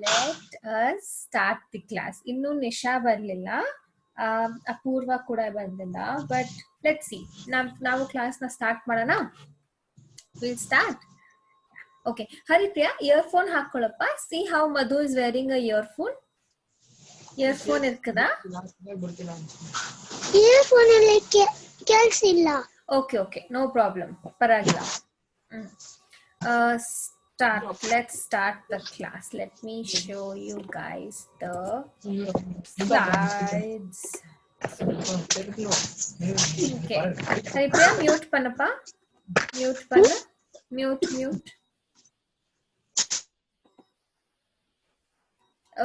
Let us start the class. ಇನ್ನು ನಿಶಾ ಬರಲಿಲ್ಲ, ಅಪೂರ್ವ ಕೂಡ ಬಂದಿಲ್ಲ. ಬಟ್ ಲೆಟ್ಸ್ ಸಿ, ನಾವು ಕ್ಲಾಸ್ನ ಸ್ಟಾರ್ಟ್ ಮಾಡೋಣ. Will start. Okay, Haripriya earphone ಹಾಕೊಳ್ಳಪ್ಪ. See how Madhu is wearing a earphone. Earphone ಇರ್ತದಾ? ಇಯರ್ಫೋನ್ ಅಲ್ಲಿ ಕೇಳಿಸಿಲ್ಲ. ಓಕೆ ಓಕೆ, ನೋ ಪ್ರಾಬ್ಲಮ್, ಪರವಾಗಿಲ್ಲ. Start. Let's start the class. Let me show you guys the slides. Okay, Haripriya, mute panappa. Mute panna. Mute.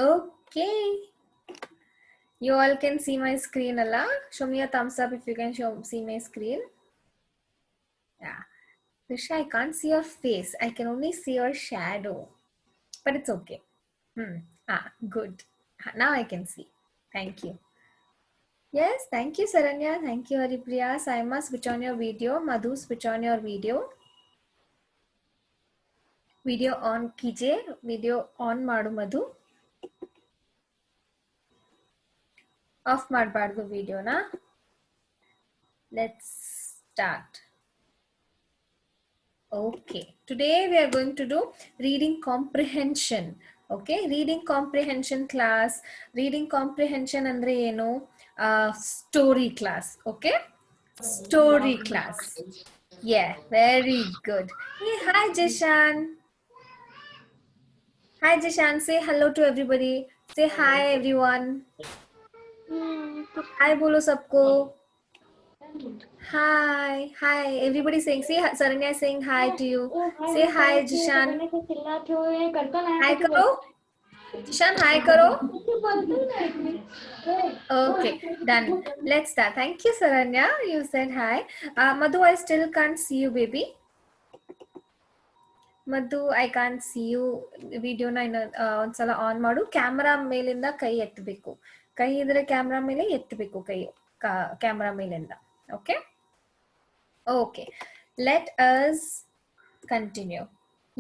Okay, you all can see my screen alla. Show me a thumbs up if you can see my screen. Yeah, Risha, I can't see your face. I can only see your shadow, but it's okay. Good. Now I can see. Thank you. Yes, thank you, Saranya. Thank you, Haripriya. Saima, switch on your video. Madhu, switch on your video. Video on kije. Video on madu, Madhu. Off madbadu video na. Let's start. Okay, today we are going to do reading comprehension. Okay, reading comprehension class. Reading comprehension andre eno? Story class. Okay, story class. Yeah, very good. Hey, hi Jishan. Hi Jishan, say hello to everybody. Say hi everyone. Hi bolo sabko. Hi, everybody saying, see Saranya saying hi to you. Say hi Jishan. Hi karo. Jishan, hi karo. Okay, done. Let's start. Thank you Saranya, you said hi. Madhu, I still can't see you baby. Madhu, I can't see you. Video na ondsala on madu. Camera ಮೇಲಿಂದ ಕೈ ಎತ್ತಬೇಕು. ಕೈ ಇದ್ರೆ camera ಮೇಲೆ ಎತ್ತಬೇಕು ಕೈ. Camera ಮೇಲಿಂದ. Okay, let us continue.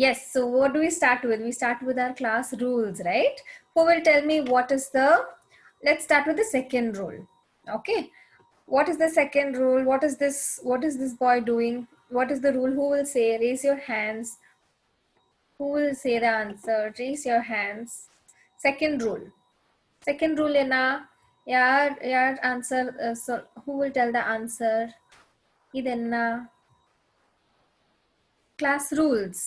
Yes, so what do we start with? We start with our class rules, right? Who will tell me what is the, let's start with the second rule. Okay, what is the second rule? What is this boy doing? What is the rule? Who will say? Raise your hands. Who will say the answer? Raise your hands. Second rule ena yaar answer, so who will tell the answer? Idenna class rules.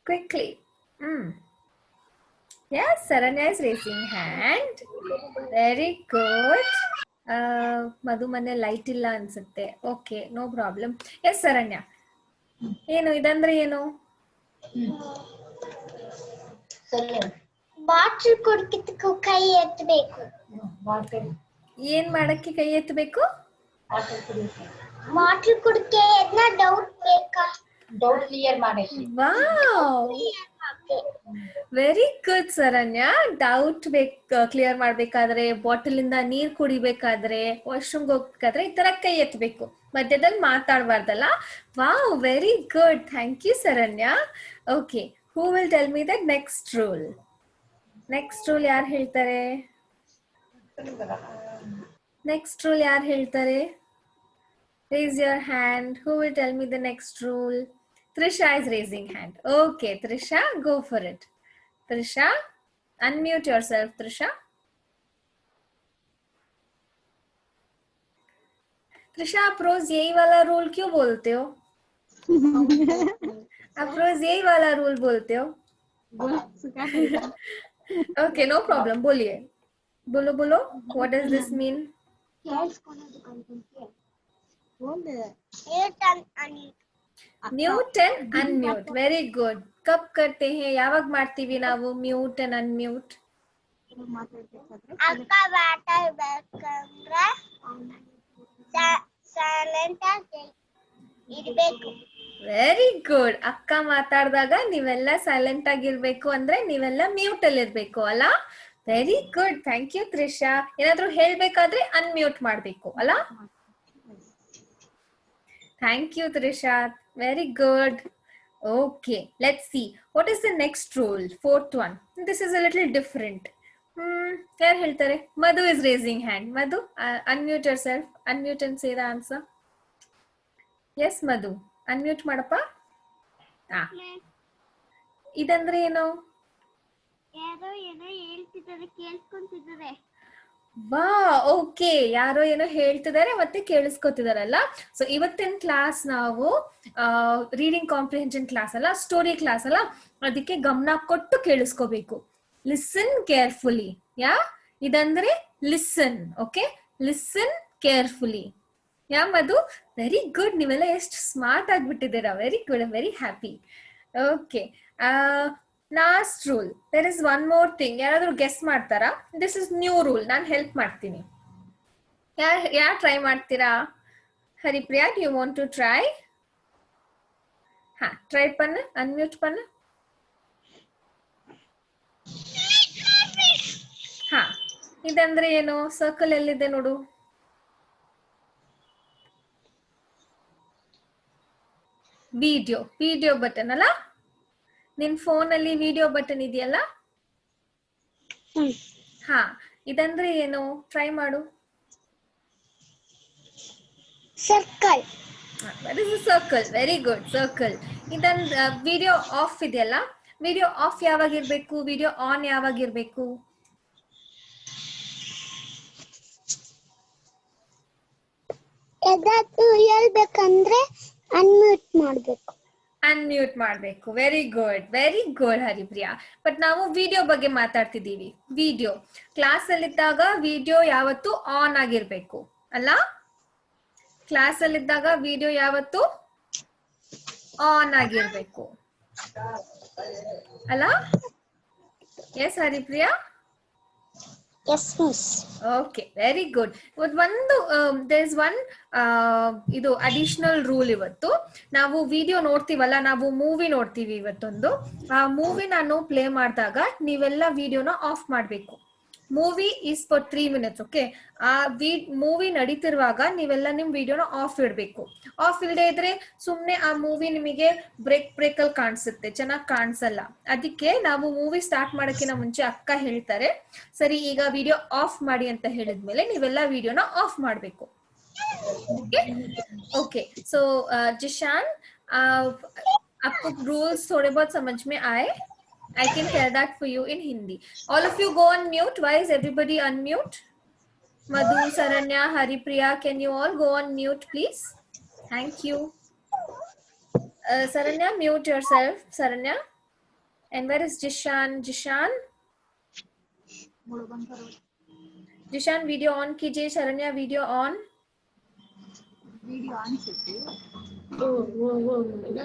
Quickly. Yes, Saranya is raising hand. Very good. Madhu mane light illa ansutte. Okay, no problem. Yes, Saranya. Eno idandre eno? Bottle ಕುಡಿಯೋದಕ್ಕೆ ಕೈ ಎತ್ತಬೇಕು. ಏನ್ ಮಾಡಕ್ಕೆ ಕೈ ಎತ್ತಬೇಕು? Bottle ಕುಡಿಕೆ ಎದ್ನ doubt ಬೇಕಾ? Doubt clear ಮಾಡಕ್ಕೆ. Wow, very good Saranya. Doubt clear ಮಾಡ್ಬೇಕಾದ್ರೆ, bottle ಇಂದ ನೀರ್ ಕುಡಿಬೇಕಾದ್ರೆ, ವಾಶ್ರೂಮ್ ಹೋಗ್ಬೇಕಾದ್ರೆ ಈ ತರ ಕೈ ಎತ್ತಬೇಕು. ಮಧ್ಯದಲ್ಲಿ ಮಾತಾಡಬಾರ್ದಲ್ಲ. Wow, very good. Thank you Saranya. Okay, who will tell me the next rule? Next rule ಯಾರು ಹೇಳ್ತಾರೆ? ನೆಕ್ಸ್ಟ್ ರೂಲ್ ಯಾರು ಹೇಳ್ತಾರೆ? Raise your hand. Who will tell me the next rule? Trisha is raising hand. Okay, Trisha, go for it. Trisha, unmute yourself, Trisha. Trisha, आप रोज यही वाला rule क्यों बोलते हो? आप रोज यही वाला रूल बोलते हो? Okay, no problem. बोलिए. बोलो. What does this mean? Mute and unmute. Very good. कब करते हैं? ಯಾವಾಗ ಮಾಡ್ತೀವಿ ನಾವು mute and unmute? ಅಕ್ಕ ಮಾತಾಡ್ಬೇಕಂದ್ರೆ ಸೈಲೆಂಟ್ ಆಗಿ ಇರಬೇಕು. Very good. ಅಕ್ಕ ಮಾತಾಡಿದಾಗ ನೀವೆಲ್ಲ ಸೈಲೆಂಟ್ ಆಗಿರ್ಬೇಕು ಅಂದ್ರೆ ನೀವೆಲ್ಲ ಮ್ಯೂಟ್ ಅಲ್ಲಿ ಇರ್ಬೇಕು ಅಲ್ಲ? Very good. Thank you Trisha. ಏನಾದ್ರೂ ಹೇಳ್ಬೇಕಾದ್ರೆ ಅನ್ಮ್ಯೂಟ್ ಮಾಡ್ಬೇಕು ಅಲ್ಲ? Thank you Trisha. Very good. Okay, let's see. What is the next rule? Fourth one. This is a little different. Yaar ಹೇಳ್ತಾರೆ? Madhu is raising hand. Madhu, unmute yourself. Unmute and say the answer. Yes, Madhu. Unmute ಮಾಡಪ್ಪ. ಇದಂದ್ರೆ ಏನು? ಯಾರೋ ಏನೋ ಹೇಳ್ತಿದ್ದಾರೆ ಕೇಳಿಸ್ಕೊಂತಿದ್ದಾರೆ. ವಾ okay, ಯಾರೋ ಏನೋ ಹೇಳ್ತಿದ್ದಾರೆ ಮತ್ತೆ ಕೇಳಿಸ್ಕೊತಿದಾರಲ್ಲ. ಸೊ ಇವತ್ತಿನ ಕ್ಲಾಸ್ ನಾವು ರೀಡಿಂಗ್ ಕಾಂಪ್ರಿಹೆನ್ಷನ್ ಕ್ಲಾಸ್ ಅಲ್ಲ, ಸ್ಟೋರಿ ಕ್ಲಾಸ್ ಅಲ್ಲ, ಅದಕ್ಕೆ ಗಮನ ಕೊಟ್ಟು ಕೇಳಿಸ್ಕೋಬೇಕು. Listen carefully. ಇದಂದ್ರೆ listen. Okay, listen carefully. Madhu, very good. ನೀವೆಲ್ಲ ಎಷ್ಟು ಸ್ಮಾರ್ಟ್ ಆಗ್ಬಿಟ್ಟಿದ್ದೀರಾ. Very good, very happy. Okay, last rule. There is one more thing. ಯಾರಾದ್ರೂ ಗೆಸ್ ಮಾಡ್ತಾರಾ? This is new rule. ನಾನು ಹೆಲ್ಪ್ ಮಾಡ್ತೀನಿ. ಯಾರು ಟ್ರೈ ಮಾಡ್ತೀರಾ? Haripriya, you want to try? ಹಾ, ಟ್ರೈ ಪಣ್ಣ. ಅನ್ಮ್ಯೂಟ್ ಪಣ್ಣ. ಹಾ, ಇದಂದ್ರೆ ಏನು? ಸರ್ಕಲ್ ಎಲ್ಲಿದೆ ನೋಡು. ವಿಡಿಯೋ ಬಟನ್ ಅಲ್ಲ? ನಿನ್ ಫೋನ್ ಅಲ್ಲಿ ವಿಡಿಯೋ ಬಟನ್ ಇದೆಯಲ್ಲ? ಹಾ, ಇದಂದ್ರೆ ಏನು? ಟ್ರೈ ಮಾಡು. Circle. That is a circle. Very good, circle. ಇದಂದ್ರೆ ವಿಡಿಯೋ ಆಫ್ ಇದೆಯಲ್ಲ? ವಿಡಿಯೋ ಆಫ್ ಯಾವಾಗ ಇರ್ಬೇಕು? ವಿಡಿಯೋ ಆನ್ ಯಾವಾಗ ಇರ್ಬೇಕು? ಎದಾದ್ರು ಹೇಳ್ಬೇಕಂದ್ರೆ ಅನ್ಮ್ಯೂಟ್ ಮಾಡ್ಬೇಕು. ಅನ್ಮ್ಯೂಟ್ ಮಾಡ್ಬೇಕು. Very good, very good Haripriya. But ನಾವು ವಿಡಿಯೋ ಬಗ್ಗೆ ಮಾತಾಡ್ತಿದ್ದೀವಿ. ವಿಡಿಯೋ ಕ್ಲಾಸ್ ಅಲ್ಲಿದ್ದಾಗ ವಿಡಿಯೋ ಯಾವತ್ತು ಆನ್ ಆಗಿರ್ಬೇಕು ಅಲ್ಲ? ಕ್ಲಾಸ್ ಅಲ್ಲಿದ್ದಾಗ ವಿಡಿಯೋ ಯಾವತ್ತು ಆನ್ ಆಗಿರ್ಬೇಕು ಅಲ್ಲ? Yes Haripriya? Yes, miss. Okay, very good. There's one ಇದು ಅಡಿಷನಲ್ ರೂಲ್. ಇವತ್ತು ನಾವು ವಿಡಿಯೋ ನೋಡ್ತೀವಲ್ಲ, ನಾವು ಮೂವಿ ನೋಡ್ತೀವಿ. ಇವತ್ತೊಂದು ಆ ಮೂವಿ ನಾನು ಪ್ಲೇ ಮಾಡಿದಾಗ ನೀವೆಲ್ಲ ವಿಡಿಯೋನ ಆಫ್ ಮಾಡ್ಬೇಕು. Movie is for 3 minutes. Okay, ಆ ಮೂವಿ ನಡೀತಿರುವಾಗ ನೀವೆಲ್ಲ ನಿಮ್ ವಿಡಿಯೋನ ಆಫ್ ಇಡ್ಬೇಕು. ಆಫ್ ಇಲ್ಲದೆ ಇದ್ರೆ ಸುಮ್ನೆ ಆ ಮೂವಿ ನಿಮಗೆ ಬ್ರೇಕ್ ಅಲ್ಲಿ ಕಾಣಿಸುತ್ತೆ, ಚೆನ್ನಾಗಿ ಕಾಣಿಸಲ್ಲ. ಅದಕ್ಕೆ ನಾವು ಮೂವಿ ಸ್ಟಾರ್ಟ್ ಮಾಡೋಕ್ಕಿಂತ ಮುಂಚೆ ಅಕ್ಕ ಹೇಳ್ತಾರೆ, ಸರಿ ಈಗ ವಿಡಿಯೋ ಆಫ್ ಮಾಡಿ ಅಂತ ಹೇಳಿದ್ಮೇಲೆ ನೀವೆಲ್ಲ ವಿಡಿಯೋನ ಆಫ್ ಮಾಡ್ಬೇಕು. ओके, सो जिशान, आपको रूल्स थोड़े बहुत समझ में आए? I can tell that for you in Hindi. All of you go on mute. Why is everybody unmute? Madhu, Saranya, Haripriya, can you all go on mute, please? Thank you. Saranya, mute yourself. Saranya. And where is Jishan? Jishan, video on कीजिए. Saranya, video on.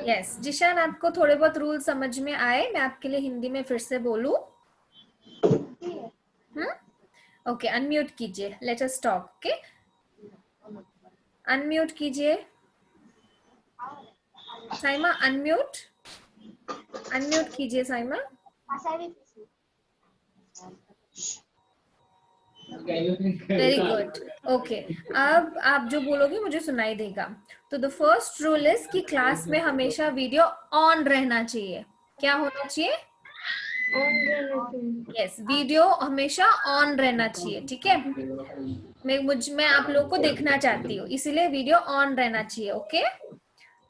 Yes Zeeshan, आपको थोड़े बहुत rule समझ में आए? मैं आपके लिए हिंदी में फिर से बोलूं? ओके, अनम्यूट कीजिए. Let us talk. Okay, unmute कीजिए. साइमा, अनम्यूट कीजिए साइमा. Very good. ओके, अब आप जो बोलोगे मुझे सुनाई देगा. तो द फर्स्ट रूल इज कि क्लास में हमेशा वीडियो ऑन रहना चाहिए. क्या होना चाहिए? यस, वीडियो हमेशा ऑन रहना चाहिए. ठीक है, मैं आप लोगों को देखना चाहती हूँ, इसीलिए वीडियो ऑन रहना चाहिए. ओके,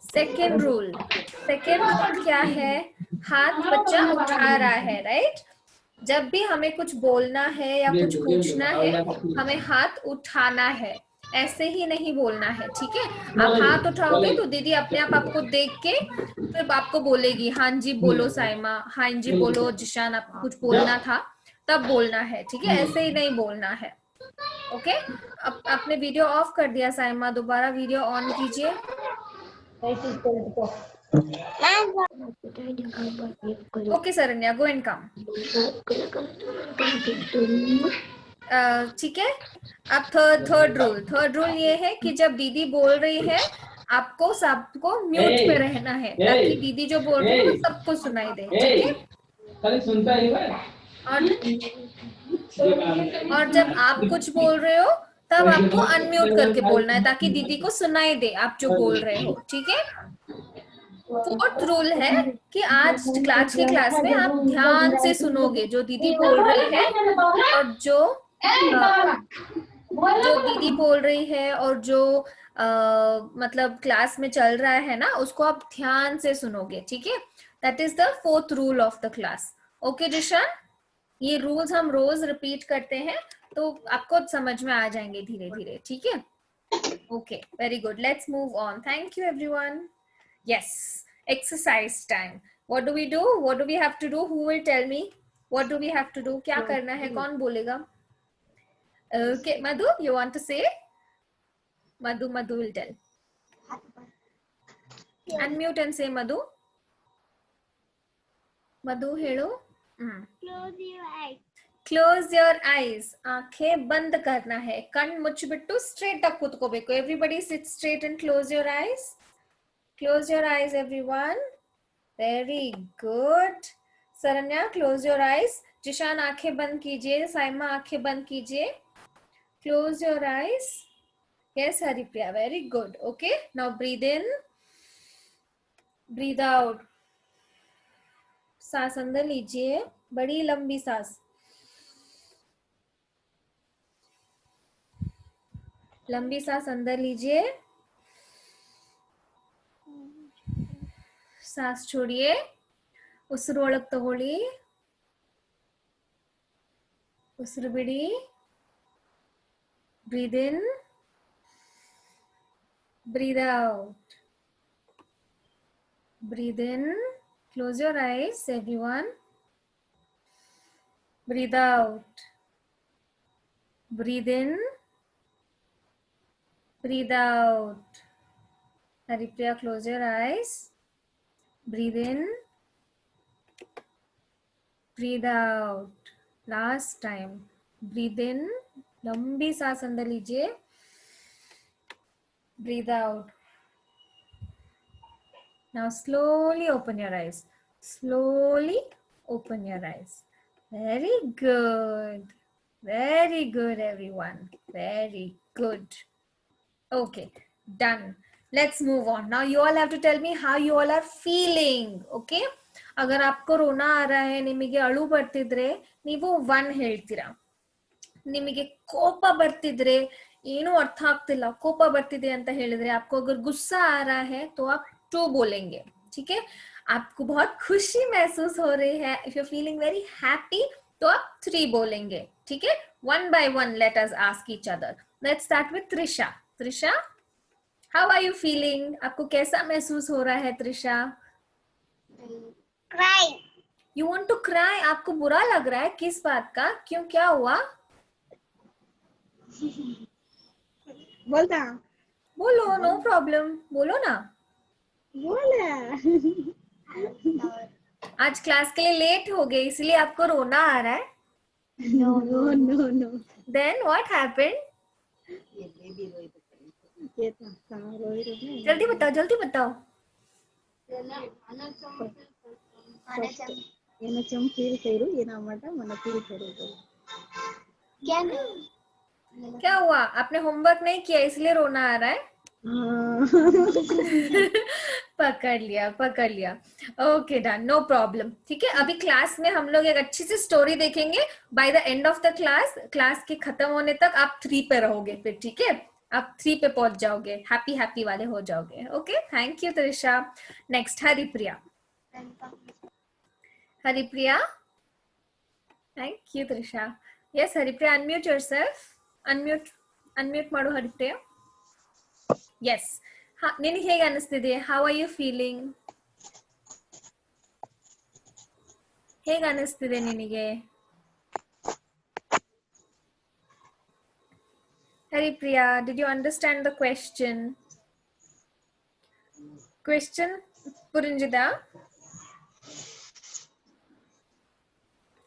सेकेंड रूल क्या है? हाथ बच्चा उठा रहा है, राइट? जब भी हमें कुछ बोलना है या कुछ पूछना है, हमें हाथ उठाना है, ऐसे ही नहीं बोलना है. ठीक है, आप हाथ उठाओगे तो दीदी अपने आप आपको देख के फिर आपको बोलेगी हाँ जी बोलो साइमा, हाँ जी बोलो जिशान, आपको कुछ बोलना था तब बोलना है. ठीक है, ऐसे ही नहीं बोलना है. ओके, अब आपने वीडियो ऑफ कर दिया साइमा, दोबारा वीडियो ऑन कीजिए. Okay Saranya, go and come. ठीक है, अब थर्ड रूल ये है कि जब दीदी बोल रही है आपको सबको म्यूट पे रहना है, ताकि दीदी जो बोल रही है वो सबको सुनाई दे. ठीक है, और जब आप कुछ बोल रहे हो तब आपको अनम्यूट करके बोलना है, ताकि दीदी को सुनाई दे आप जो बोल रहे हो. ठीक है, फोर्थ रूल है कि आज की क्लास में आप ध्यान से सुनोगे जो दीदी बोल रही है, और जो दीदी बोल रही है और जो मतलब क्लास में चल रहा है ना, उसको आप ध्यान से सुनोगे, ठीक है? That is the fourth rule of the class. Okay Zeeshan, ये रूल्स हम रोज रिपीट करते हैं तो आपको समझ में आ जाएंगे धीरे धीरे, ठीक है? Okay, very good. Let's move on. Thank you, everyone. Yes, exercise time. What do we do? What do we have to do? Who will tell me? What do we have to do? क्या करना है? कौन बोलेगा? Okay, Madhu, you want to say? Madhu will tell. Unmute and say Madhu. Madhu, hello. Close your eyes. Close your eyes. आंखें बंद करना है. कण मुಚ್ಚಬಿಟ್ಟು straight ಆಗಿ ಕೂತ್ಕೋಬೇಕು. Everybody sit straight and close your eyes. Close your eyes, everyone. Very good. Saranya, close your eyes. Jishan, आंखें बंद कीजिए. Saima, आंखें बंद कीजिए. Close your eyes. Yes, Haripriya. Very good. Okay. Now breathe in. Breathe out. सांस अंदर लीजिए. बड़ी लंबी सांस. लंबी सांस अंदर लीजिए. सांस छोड़िए. ಉಸಿರು ಒಳಗೆ ತಗೊಳ್ಳಿ. ಉಸಿರು ಬಿಡಿ. Breathe in. Breathe out. Breathe in. Close your eyes, everyone. Breathe out. Breathe in. Breathe out. Haripriya, close your eyes. Breathe in. Breathe out. Last time. Breathe in. लंबी सांस अंदर लीजिए. Breathe out. Now slowly open your eyes. Slowly open your eyes. Very good. Very good, everyone. Very good. Okay, done. Let's move on. Now you all have to tell me how you all are feeling. Okay? अगर आपको रोना आ रहा है, ನಿಮಗೆ ಅಳು ಬರ್ತಿದ್ರೆ ನೀವು 1 ಹೇಳ್ತೀರಾ. ನಿಮಗೆ ಕೋಪ ಬರ್ತಿದ್ರೆ, ಏನು ಅರ್ಥ ಆಗ್ತಿಲ್ಲ, ಕೋಪ ಬರ್ತಿದೆ ಅಂತ ಹೇಳಿದ್ರೆ, आपको अगर गुस्सा आ रहा है तो आप 2 बोलेंगे. ठीक है? आपको बहुत खुशी महसूस हो रही है, if you're feeling very happy, तो आप 3 बोलेंगे. ठीक है? One by one let us ask each other. Let's start with Trisha. Trisha, how are you feeling? आपको कैसा महसूस हो रहा है Trisha? Cry. You want to cry? आपको बुरा लग रहा है, किस बात का? क्यों, क्या हुआ? बोलता बोलो, नो प्रॉब्लम, बोलो ना. बोला आज क्लास के लिए लेट हो गए इसलिए आपको रोना आ रहा है. No no no Then what happened? ये था सारो इरोने जल्दी बताओ, जल्दी बताओ. ಏನ ಚಮ್ ಫೀಲ್ ಕೈರು ಏನ ಮಟ ಮನ ಫೀಲ್ ಕೈರು क्या क्या हुआ? आपने होमवर्क नहीं किया इसलिए रोना आ रहा है? पकड़ लिया. Okay done, no problem. ठीक है, अभी क्लास में हम लोग एक अच्छी सी स्टोरी देखेंगे. By the end of the class के खत्म होने तक आप 3 पे रहोगे फिर. ठीक है, आप 3 पे पहुंच जाओगे, हैप्पी वाले हो जाओगे. Okay, thank you Trisha. Next Haripriya. Thank you Trisha. Yes Haripriya, unmute yourself. Unmute ಮಾಡು ಹರಿಪ್ರಿಯ. ಎಸ್, ನಿನಗೆ ಹೇಗೆ ಅನಿಸ್ತಿದೆ? How are you feeling? ಹೇಗೆ ಅನಿಸ್ತಿದೆ ನಿನಗೆ? Haripriya, did you understand the question? புரிஞ்சுதா?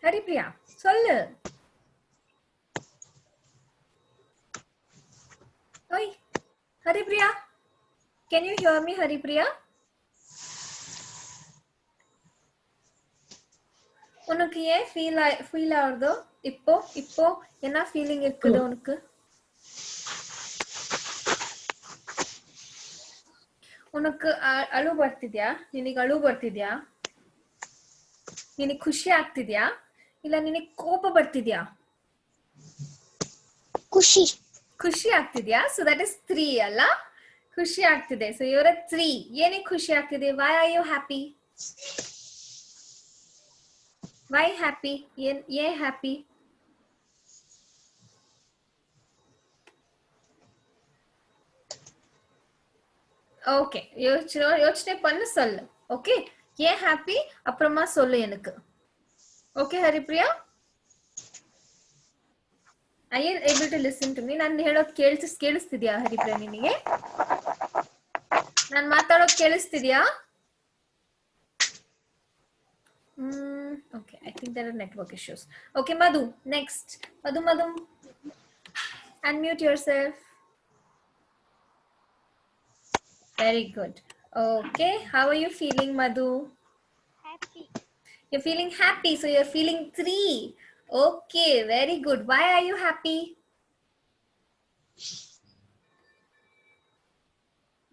ஹரிப்ரியா சொல்லு. Oi, Haripriya, can you hear me, Haripriya? உனக்கு ஏன் ஃபீல் ஆகுதோ இப்போ என்ன ஃபீலிங் இருக்குது உனக்கு? ಉನಕ್ ಅಳು ಬರ್ತಿದ್ಯಾ? ನಿನಗೆ ಅಳು ಬರ್ತಿದ್ಯಾ? ನಿನಗೆ ಖುಷಿ ಆಗ್ತಿದ್ಯಾ ಇಲ್ಲ ನಿನಗೆ ಕೋಪ ಬರ್ತಿದ್ಯಾ? ಖುಷಿ. ಖುಷಿ ಆಗ್ತಿದ್ಯಾ? ಸೊ ದಟ್ ಇಸ್ 3 ಅಲ್ಲ? ಖುಷಿ ಆಗ್ತಿದೆ. So you're a 3. ಏನಕ್ಕೆ ಖುಷಿ ಆಗ್ತಿದೆ? why are you happy? why happy? ಏ happy? ஓகே யோசனை பண்ணு சொல்லு. ஓகே ஏன் ஹாப்பி அப்புறமா சொல்லு எனக்கு. Okay Haripriya, I are able to listen to me. ನಾನು ಹೇಳೋದು ಕೇಳಿಸ್ತಿದ್ಯಾ ಹರಿಪ್ರಿಯಾ ನಿನಗೆ? ನಾನು ಮಾತಾಡೋದು ಕೇಳಿಸ್ತಿದ್ಯಾ? Okay, I think there are network issues. Okay Madhu, next. Madhu unmute yourself. Very good. Okay, how are you feeling, Madhu? Happy. You're feeling happy, so you're feeling 3. Okay, very good. Why are you happy?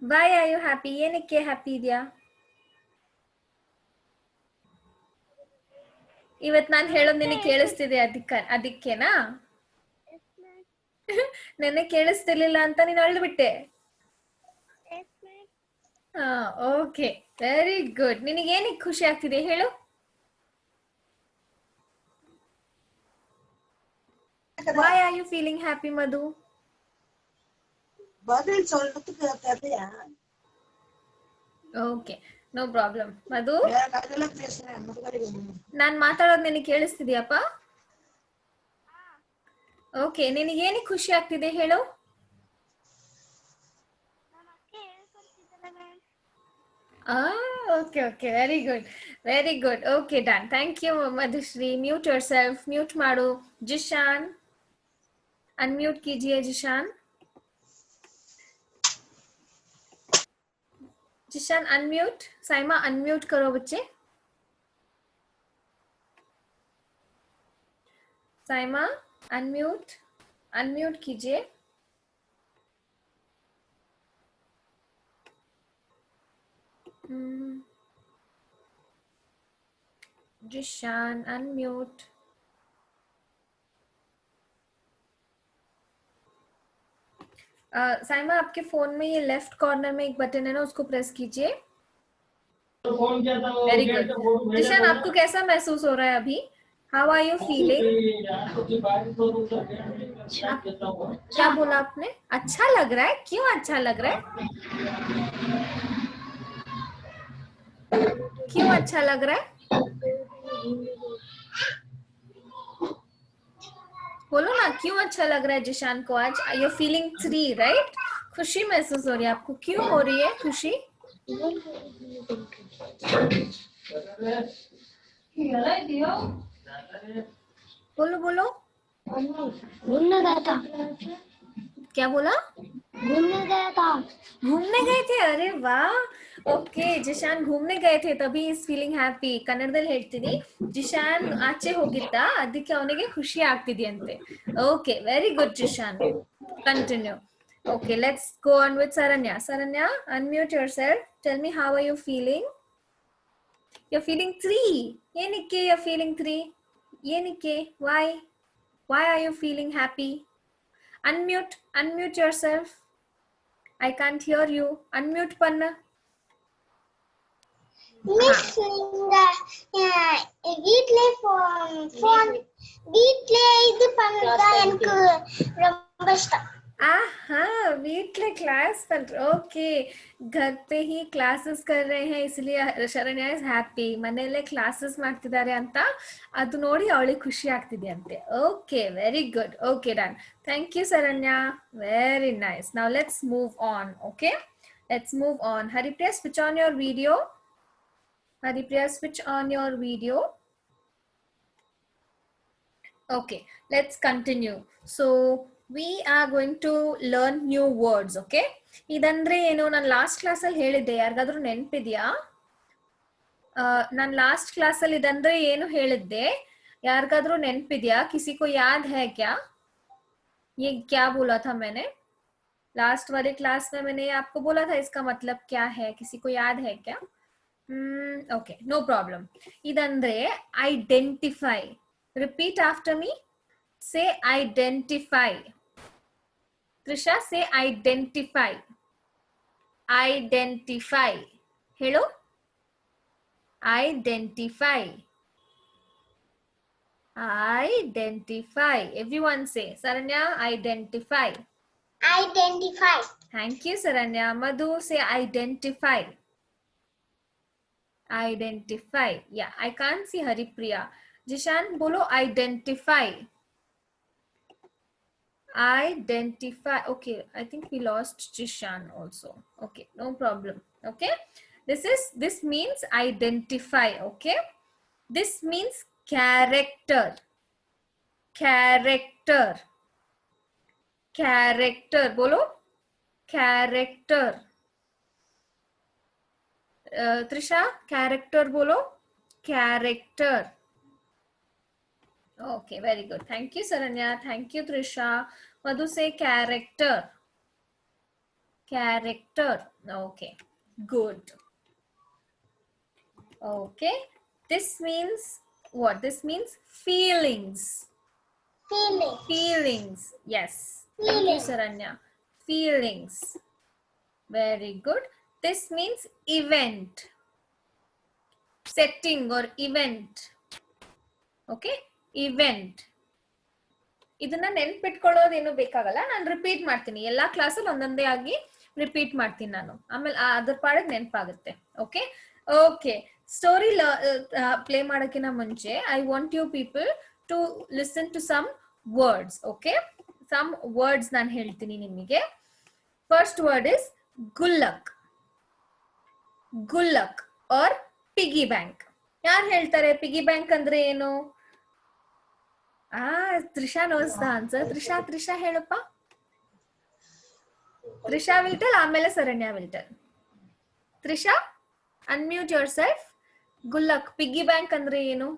Why are you happy? ಏನಕ್ಕೆ happy ಇದೆಯಾ? ಇವತ್ತು ನಾನು ಹೇಳೋದು ನಿನಗೆ ಕೇಳಿಸ್ತಿದೆ ಅದಕ್ಕೇನಾ? ನೆನ್ನೆ ಕೇಳಿಸ್ತಿರ್ಲಿಲ್ಲ ಅಂತ ನೀನು ಅಳ್ಬಿಟ್ಟೆ. Okay, very good. ನಿನಗೆ ಏನಕ್ಕೆ ಖುಷಿ ಆಗ್ತಿದೆ ಹೇಳು? Why are you feeling happy, Madhu? Okay, no problem. Madhu, ನಾನು ಮಾತಾಡೋದು ನಿನಗೆ ಕೇಳಿಸ್ತಿದ್ಯಾಪ್ಪ? ಓಕೆ, ನಿನಗೆ ಏನಕ್ಕೆ ಖುಷಿ ಆಗ್ತಿದೆ ಹೇಳು? Okay, very good. Okay, done. Thank you, Madhushri. Mute yourself. Mute ಮಾಡು. Jishan, unmute कीजिए Jishan. Jishan unmute. Saima unmute करो बच्चे. Saima unmute कीजिए. Jishan unmute. साइमा, आपके फोन में ये लेफ्ट कॉर्नर में एक बटन है ना, उसको प्रेस कीजिए. Very good. जिशान, आपको कैसा महसूस हो रहा है अभी? How are you feeling? क्या बोला आपने? अच्छा लग रहा है? क्यों अच्छा लग रहा है? क्यों अच्छा लग रहा है? बोलो ना, क्यों अच्छा लग रहा है जिशान को आज? You feeling 3, right? खुशी महसूस हो रही है आपको. क्यों हो रही है खुशी? बोलो. घूमने गया था. क्या बोला? घूमने गए थे. अरे वाह. ಓಕೆ, ಜಿಶಾನ್ घूमने गए थे तभी इज फीलिंग हैप्पी. ಕನ್ನಡದಲ್ಲಿ ಹೇಳ್ತೀನಿ, ಜಿಶಾನ್ ಆಚೆ ಹೋಗಿದ್ದ, ಅದಕ್ಕೆ ಅವನಿಗೆ ಖುಷಿ ಆಗ್ತಿದೆಯಂತೆ. Okay, very good Zeeshan. Continue. Okay, let's go on with Saranya. Saranya, unmute yourself. Tell me, how are you feeling? You're feeling 3. ಏನಕ್ಕೆ you're feeling 3? ಏನಕ್ಕೆ? Why are you feeling happy? Unmute yourself. I can't hear you. Unmute panna. வீட்லயே இது பண்ணா எனக்கு ரொம்ப இஷ்டம். வீட்ல class कर. ओके, घर पे ही क्लासेस कर रहे हैं, इसलिए ಶರಣ್ಯ ಇಸ್ ಹ್ಯಾಪಿ. ಮನೆಯಲ್ಲೇ ಕ್ಲಾಸಸ್ ಮಾಡ್ತಿದ್ದಾರೆ ಅಂತ ಅದು ನೋಡಿ ಅವಳಿಗೆ ಖುಷಿ ಆಗ್ತಿದೆ ಅಂತೆ. Okay, very good. Okay, done. Thank you Saranya. Very nice. Now let's move on. Okay, let's move on. Haripriya, switch on your video. Haripriya, switch on your video. Okay, let's continue. So we are going to learn new words. Okay, ಇದಂದ್ರೆ ಏನು, ನಾನು last class ಅಲ್ಲಿ ಹೇಳಿದ್ದೆ, ಯಾರಿಗಾದ್ರೂ ನೆನಪಿದ್ಯಾ? ನಾನು last class ಅಲ್ಲಿ ಇದಂದ್ರೆ ಏನು ಹೇಳಿದ್ದೆ, ಯಾರಿಗಾದ್ರೂ ನೆನಪಿದ್ಯಾ? किसी को याद है क्या? ये क्या बोला था मैंने? लास्ट वाले क्लास में मैंने आपको बोला था इसका मतलब क्या है, किसी को याद है क्या? Okay, no problem. इದಂದ್ರೆ identify. Repeat after me. Say identify. Trisha, say identify. Identify. Hello? Identify. Identify. Everyone say. Saranya, identify. Identify. Thank you, Saranya. Madhu, say identify. Identify. Yeah, I can't see Haripriya. Jishan, bolo identify. Identify. Okay, I think we lost Jishan also. Okay, no problem. Okay, this means identify. Okay, this means character. Character. Character. Bolo character. Trisha, character bolo. Character. Okay, very good. Thank you, Saranya. Thank you, Trisha. Madhu, say character. Character. Okay, good. Okay, this means what? This means feelings. Feeling. Feelings. Yes. Thank you, Saranya. Feelings. Very good. This means event. Setting or event. Okay, event. ಇದನ್ನ ನೆನ್ಪಿಟ್ಕೊಳ್ಳೋದೇನು ಬೇಕಾಗಲ್ಲ, ನಾನು repeat ಮಾಡ್ತೀನಿ. ಎಲ್ಲಾ ಕ್ಲಾಸಲ್ಲಿ ಒಂದೊಂದೇ ಆಗಿ repeat ಮಾಡ್ತೀನಿ ನಾನು, ಆಮೇಲೆ ಅದ್ರ ಪಾಡಿಗೆ ನೆನಪಾಗುತ್ತೆ. ಓಕೆ ಓಕೆ, ಸ್ಟೋರಿ ಪ್ಲೇ ಮಾಡೋಕ್ಕಿಂತ ಮುಂಚೆ I want you people to listen to some words. Okay, some words ನಾನು ಹೇಳ್ತೀನಿ ನಿಮಗೆ. First word is gullak. Gullak are piggy bank. ಯಾರು ಹೇಳ್ತಾರೆ ಪಿಗಿ ಬ್ಯಾಂಕ್ ಅಂದ್ರೆ ಏನು? Trisha knows the answer. Trisha ಹೇಳಪ್ಪ. ತ್ರಿಷಾ will tell, ಆಮೇಲೆ Saranya will tell. Trisha, unmute yourself. ಗುಲ್ಲಕ್, ಪಿಗ್ಗಿ ಬ್ಯಾಂಕ್ ಅಂದ್ರೆ ಏನು?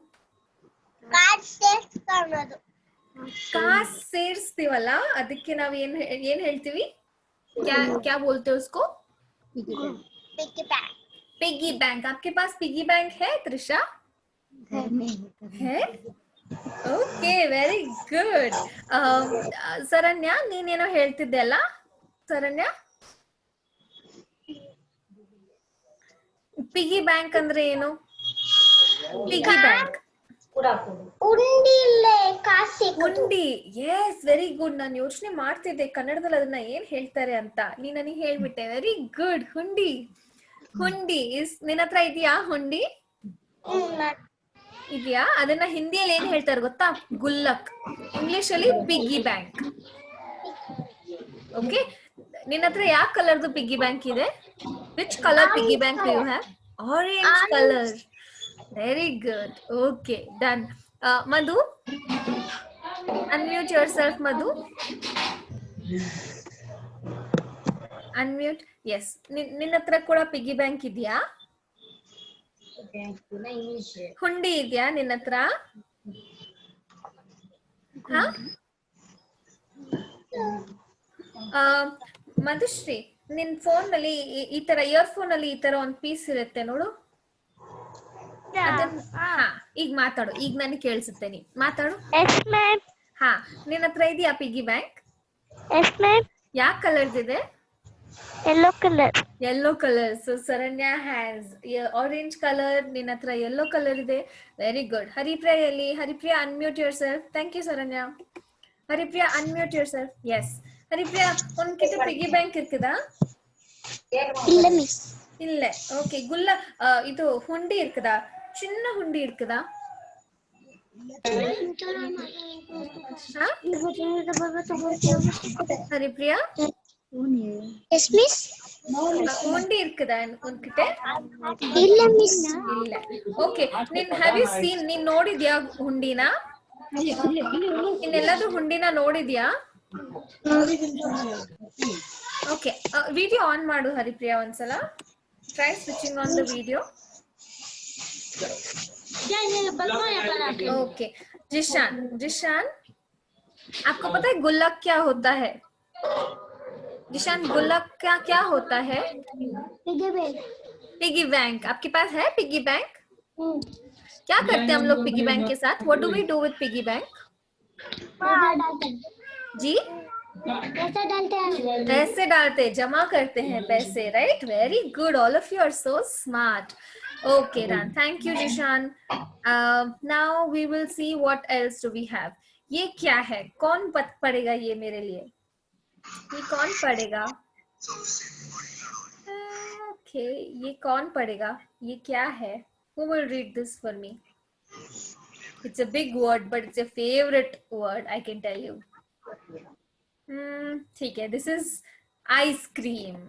ಕಾಸ್ ಸೇರಿಸ್ತೀವಲ್ಲ, ಅದಕ್ಕೆ ನಾವ್ ಏನ್ ಹೇಳ್ತೀವಿ? क्या बोलते हैं उसको? Piggy bank. आपके पास पिग्गी बैंक है त्रिषा? है? Okay, very good. ಸರಣ್ಯ, ನೀನೇನೋ ಹೇಳ್ತಿದ್ದೆ ಅಲ್ಲ ಸರಣ್ಯ? ಪಿಗಿ ಬ್ಯಾಂಕ್ ಅಂದ್ರೆ ಏನು? ಪಿಗಿ ಬ್ಯಾಂಕ್ ಹುಂಡಿ. Yes, very good. ನಾನು ಯೋಚನೆ ಮಾಡ್ತಿದ್ದೆ ಕನ್ನಡದಲ್ಲಿ ಅದನ್ನ ಏನ್ ಹೇಳ್ತಾರೆ ಅಂತ, ನೀ ನನಗೆ ಹೇಳ್ಬಿಟ್ಟೆ. Very good. ಹುಂಡಿ. ಹುಂಡಿ ನಿನ್ನ ಹತ್ರ ಇದೆಯಾ? ಹುಂಡಿ ಇದೆಯಾ? ಅದನ್ನ ಹಿಂದಿಯಲ್ಲಿ ಏನ್ ಹೇಳ್ತಾರೆ ಗೊತ್ತಾ? ಗುಲ್ಲಕ್. ಇಂಗ್ಲಿಷ್ ಅಲ್ಲಿ ಪಿಗ್ಗಿ ಬ್ಯಾಂಕ್. ಓಕೆ, ನಿನ್ನ ಹತ್ರ ಯಾವ ಕಲರ್ದು ಪಿಗ್ಗಿ ಬ್ಯಾಂಕ್ ಇದೆ? Which colour piggy bank you have? Orange colour. Very good. Okay, done. Madhu, unmute yourself. Madhu, unmute. Yes, ನಿನ್ನ ಹತ್ರ ಕೂಡ ಪಿಗ್ಗಿ ಬ್ಯಾಂಕ್ ಇದೆಯಾ? ಹುಂಡಿ ಇದೆಯಾ ನಿನ್ನ ಹತ್ರ? ಮಧುಶ್ರೀ, ನಿನ್ ಫೋನ್ ನಲ್ಲಿ ಈ ತರ ಇಯರ್ಫೋನ್ ಅಲ್ಲಿ ಈ ತರ ಒಂದ್ ಪೀಸ್ ಇರುತ್ತೆ ನೋಡು. ಈಗ ಮಾತಾಡು. ಈಗ ನನಗೆ ಕೇಳಿಸುತ್ತೆ, ನೀ ಮಾತಾಡು. ಹಾ, ನಿನ್ನ ಹತ್ರ ಇದೆಯಾ ಪಿಗ್ಗಿ ಬ್ಯಾಂಕ್? ಯಾವ ಕಲರ್ ಇದೆ? Yellow color. Yellow color. So Saranya has orange color. ನಿನ್ನ ಹತ್ರ yellow color ಇದೆ. Very good. Haripriya ಎಲ್ಲಿ? Haripriya, unmute yourself. Thank you, Saranya. Haripriya, unmute yourself. Yes. Haripriya, ಉನ್ಕಿட்ட ಪಿಗ್ಗಿ ಬ್ಯಾಂಕ್ ಇರ್ತದಾ? ಇಲ್ಲ ಮಿಸ್. ಇಲ್ಲ. ಓಕೆ, ಗುಲ್ಲ ಇದು ಹುಂಡಿ ಇರ್ತದಾ? ಚಿನ್ನ ಹುಂಡಿ ಇರ್ತದಾ? Haripriya, yes miss. ಹುಂಡಿ இருக்குதா ಉನ್ಕಿட்ட? ಇಲ್ಲ ಮಿಸ್. ಇಲ್ಲ. ಓಕೆ, ಹ್ಯಾವ್ ಯು ಸೀನ್, ನೀನ್ ನೋಡಿದ್ಯಾ ಹುಂಡಿನ? ಇನ್ನೆಲ್ಲಾದ್ರೂ ಹುಂಡಿನ ನೋಡಿದ್ಯಾ? ಓಕೆ, ವಿಡಿಯೋ ಆನ್ ಮಾಡು ಹರಿಪ್ರಿಯಾ ಒಂದ್ಸಲ. Try switching on the video. Okay, Zeeshan, आपको पता है गुल्लक क्या होता है? जिशान गुल्लक क्या क्या होता है? Piggy bank. Piggy bank. आपके पास है पिगी बैंक? क्या करते हैं हम लोग पिगी बैंक के साथ? What do we do with piggy bank? पैसा डालते हैं। जी, पैसा डालते हैं। पैसे डालते, जमा करते हैं पैसे, right? Very good, all of you are so smart. Okay done, thank you Zeeshan. Now we will see what else do we have. ये क्या है? कौन पढ़ेगा ये मेरे लिए? ये कौन पढ़ेगा? ओके, ये कौन पढ़ेगा? ये क्या है? Who will read this for me? It's a big word, but it's a favorite word, I can tell you. ठीक है. This is ice cream.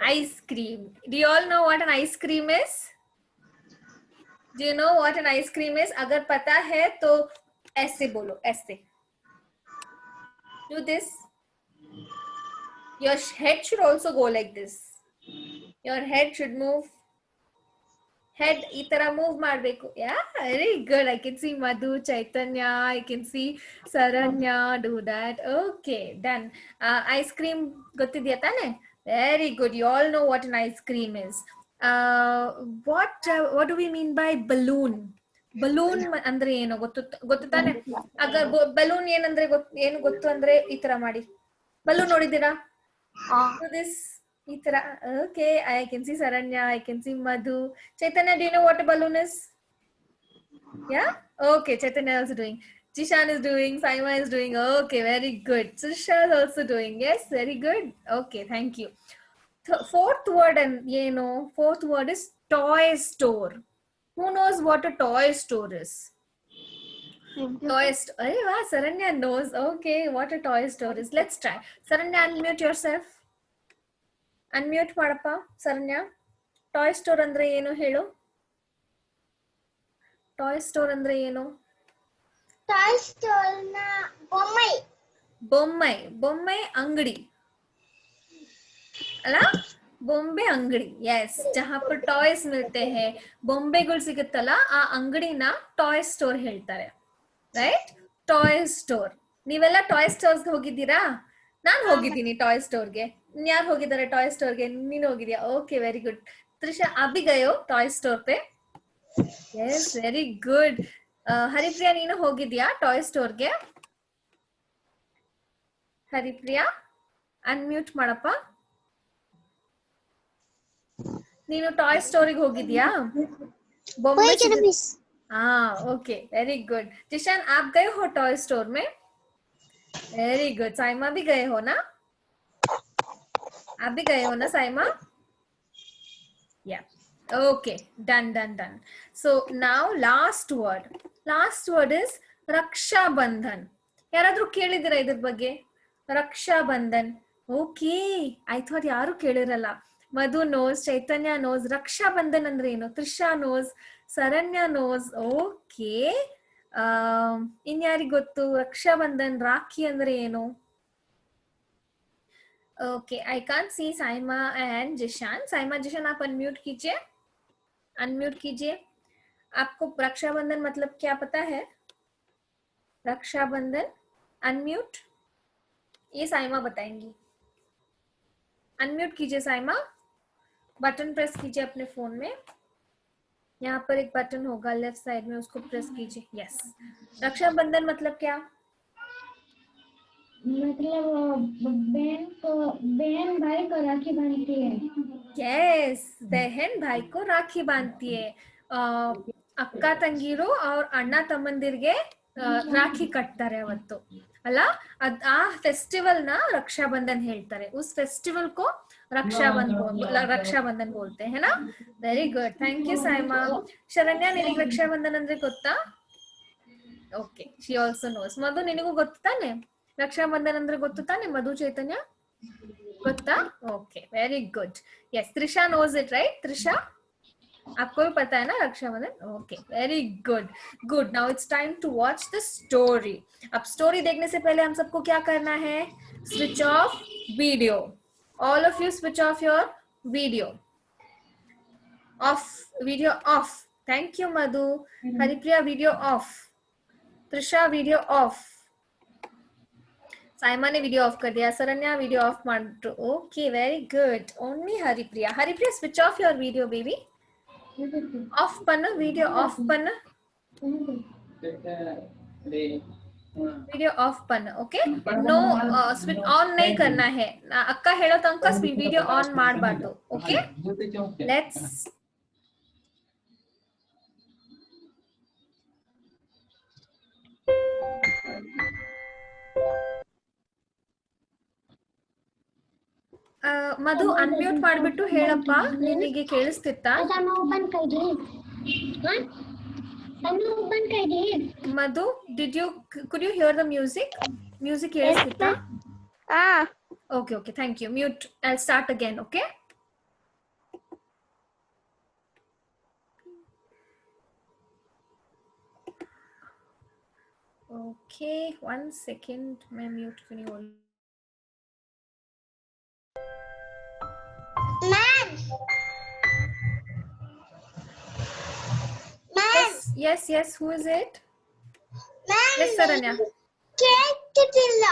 Ice cream. Do you all know what an ice cream is? Do you know what an ice cream is? अगर पता है तो ऐसे बोलो, ऐसे. Do this. Your head should also go like this. Your head should move. Head ಈ ತರ move ಮಾಡಬೇಕು. Yeah, very good. I can see Madhu, Chaitanya, I can see Saranya do that. Okay, done. Ice cream ಗೊತ್ತಿದ್ಯಾ ತಾನೆ? Very good. You all know what an ice cream is. What do we mean by balloon? Balloon ಅಂದ್ರೆ ಏನು ಗೊತ್ತು ತಾನೆ? ಅಗರ್ balloon ಏನಂದ್ರೆ ಏನು ಗೊತ್ತು ಅಂದ್ರೆ ಈ ತರ ಮಾಡಿ. balloon ನೋಡಿದ್ದೀರಾ? Do this. Itra. Okay, I can see Saranya, I can see Madhu. Chaitanya, do you know what a balloon is? Yeah? Okay, Chaitanya is also doing. Jishan is doing, Saima is doing. Okay, very good. Trisha is also doing. Yes, very good. Okay, thank you. Fourth word, and fourth word is toy store. Who knows what a toy store is? Toy store. Hey, wow, Saranya knows. Okay, what a toy store is. Let's try. Saranya, unmute yourself. Unmute ಮಾಡಪ್ಪ ಸರಣ್ಯ. Toy store ಅಂದ್ರೆ ಏನು ಹೇಳು? Toy store ಅಂದ್ರೆ ಏನು? Toy store ना बొమ్మై. ಬೊಮ್ಮೈ. ಬೊಮ್ಮೈ ಅಂಗಡಿ ಅಲ್ಲ? ಬೊಂಬೆ ಅಂಗಡಿ. ಎಸ್, ಜಹಾ ಪರ್ ಟಾಯ್ಸ್ ಮಿಲ್ತೆ ಹೈ, ಬೊಂಬೆಗಳು ಸಿಗುತ್ತಲ್ಲ, ಆ ಅಂಗಡಿನ ಟಾಯ್ ಸ್ಟೋರ್ ಹೇಳ್ತಾರೆ, ರೈಟ್? Toy store. ನೀವೆಲ್ಲ ಟಾಯ್ ಸ್ಟೋರ್ಸ್ ಹೋಗಿದ್ದೀರಾ? ನಾನು ಹೋಗಿದ್ದೀನಿ ಟಾಯ್ ಸ್ಟೋರ್ಗೆ. ಯಾರು ಹೋಗಿದ್ದಾರೆ ಟಾಯ್ ಸ್ಟೋರ್ಗೆ? ನೀನು ಹೋಗಿದ್ಯಾ? Okay, very good. ತ್ರಿಷಾ, ಅಭಿ ಗಯೋ ಟಾಯ್ ಸ್ಟೋರ್ ಪೇ? Yes, very good. ಹರಿಪ್ರಿಯಾ, ನೀನು ಹೋಗಿದ್ಯಾ ಟಾಯ್ ಸ್ಟೋರ್ಗೆ? ಹರಿಪ್ರಿಯಾ, ಅನ್ಮ್ಯೂಟ್ ಮಾಡಪ್ಪ. ನೀನು ಟಾಯ್ ಸ್ಟೋರಿಗೆ ಹೋಗಿದ್ಯಾ? ಬೊಂಬೆ. हाँ, ओके, वेरी गुड. जिशान, आप गए हो टॉय स्टोर में? Very good. साइमा भी गए हो ना? आप भी गए हो ना Saima? Yeah. Okay, done. So now last word is Raksha Bandhan. ಯಾರಾದ್ರೂ ಕೇಳಿದಿರಾ ಇದ್ರ ಬಗ್ಗೆ? Raksha Bandhan. Okay, I thought ಯಾರು ಕೇಳಿರಲ್ಲ. Madhu knows, Chaitanya knows. ರಕ್ಷಾ ಬಂಧನ್ ಅಂದ್ರೆ ಏನು? Trisha knows, Saranya knows. Okay, ಇನ್ಯಾರಿಗೆ ಗೊತ್ತು ರಕ್ಷಾ ಬಂಧನ್? ರಾಖಿ ಅಂದ್ರೆ ಏನು? Okay, I can't see Saima and Zeeshan. Saima, Zeeshan, आप अनम्यूट कीजिए. आपको रक्षाबंधन मतलब क्या पता है? रक्षाबंधन अनम्यूट. ये साइमा बताएंगी. अनम्यूट कीजिए साइमा. बटन प्रेस कीजिए अपने फोन में. यहाँ पर एक बटन होगा लेफ्ट साइड में, उसको प्रेस कीजिए. यस. रक्षाबंधन मतलब क्या? मतलब बहन भाई को राखी बांधती है. यस, बहन भाई को राखी बांधती है. ಅಕ್ಕ ತಂಗಿರು ಅವ್ರ ಅಣ್ಣ ತಮ್ಮಂದಿರ್ಗೆ ರಾಖಿ ಕಟ್ತಾರೆ ಅವತ್ತು ಅಲ್ಲ? ಆ ಫೆಸ್ಟಿವಲ್ ನ ರಕ್ಷಾಬಂಧನ್ ಹೇಳ್ತಾರೆ. ಉಸ್ ಫೆಸ್ಟಿವಲ್ को रक्षाबंधन बोलते हैं ना? Very good, thank you Saima. Sharanya, ನಿನಗೆ ರಕ್ಷಾಬಂಧನ್ ಅಂದ್ರೆ ಗೊತ್ತಾ? Okay, she also knows. Madhu, ನಿನಗೂ ಗೊತ್ತು ತಾನೆ ರಕ್ಷಾಬಂಧನ್ ಅಂದ್ರೆ? ಗೊತ್ತು ತಾನೆ ಮಧು, ಚೈತನ್ಯ? ಗೊತ್ತಾ? Okay, very good. Yes, Trisha knows it, right? Trisha, आपको भी पता है ना Rakshabandhan? Okay, very good. Now it's time to watch the story. अब स्टोरी देखने से पहले हम सबको क्या करना है? Switch off video. All of you switch off your video. Off. Thank you Madhu. Haripriya, video off. Trisha, video off. Saima ने वीडियो ऑफ कर दिया, सरन्या वीडियो ऑफ माड्रू. Okay, very good. Only Haripriya. Haripriya, switch off your video baby. Off पन्ना video, off पन्ना video off पन्ना. Okay, no switch on नहीं करना है. अक्का ಹೇಳೋ ತನಕ वीडियो ऑन ಮಾಡಬಾರದು. ओके, लेट्स ಮಧು ಅನ್ಮ್ಯೂಟ್ ಮಾಡಿಬಿಟ್ಟು ಹೇಳಪ್ಪ, ನಿನಗೆ ಕೇಳಿಸ್ತಿತ್ತಾ? ಅದನ್ನು ಓಪನ್ ಕೈದಿ. ಅದನ್ನು ಓಪನ್ ಕೈದಿ. Madhu, could you hear the music? Music ಕೇಳಿಸ್ತಿತ್ತಾ? Okay, okay, thank you. Mute. I'll start again, okay? Okay, 1 second. मैं mute करी hold. Ma'am. Ma'am. Yes, who is it? Ma'am. Yes, Saranya. ಕೇಳ್ತಿಲ್ಲ.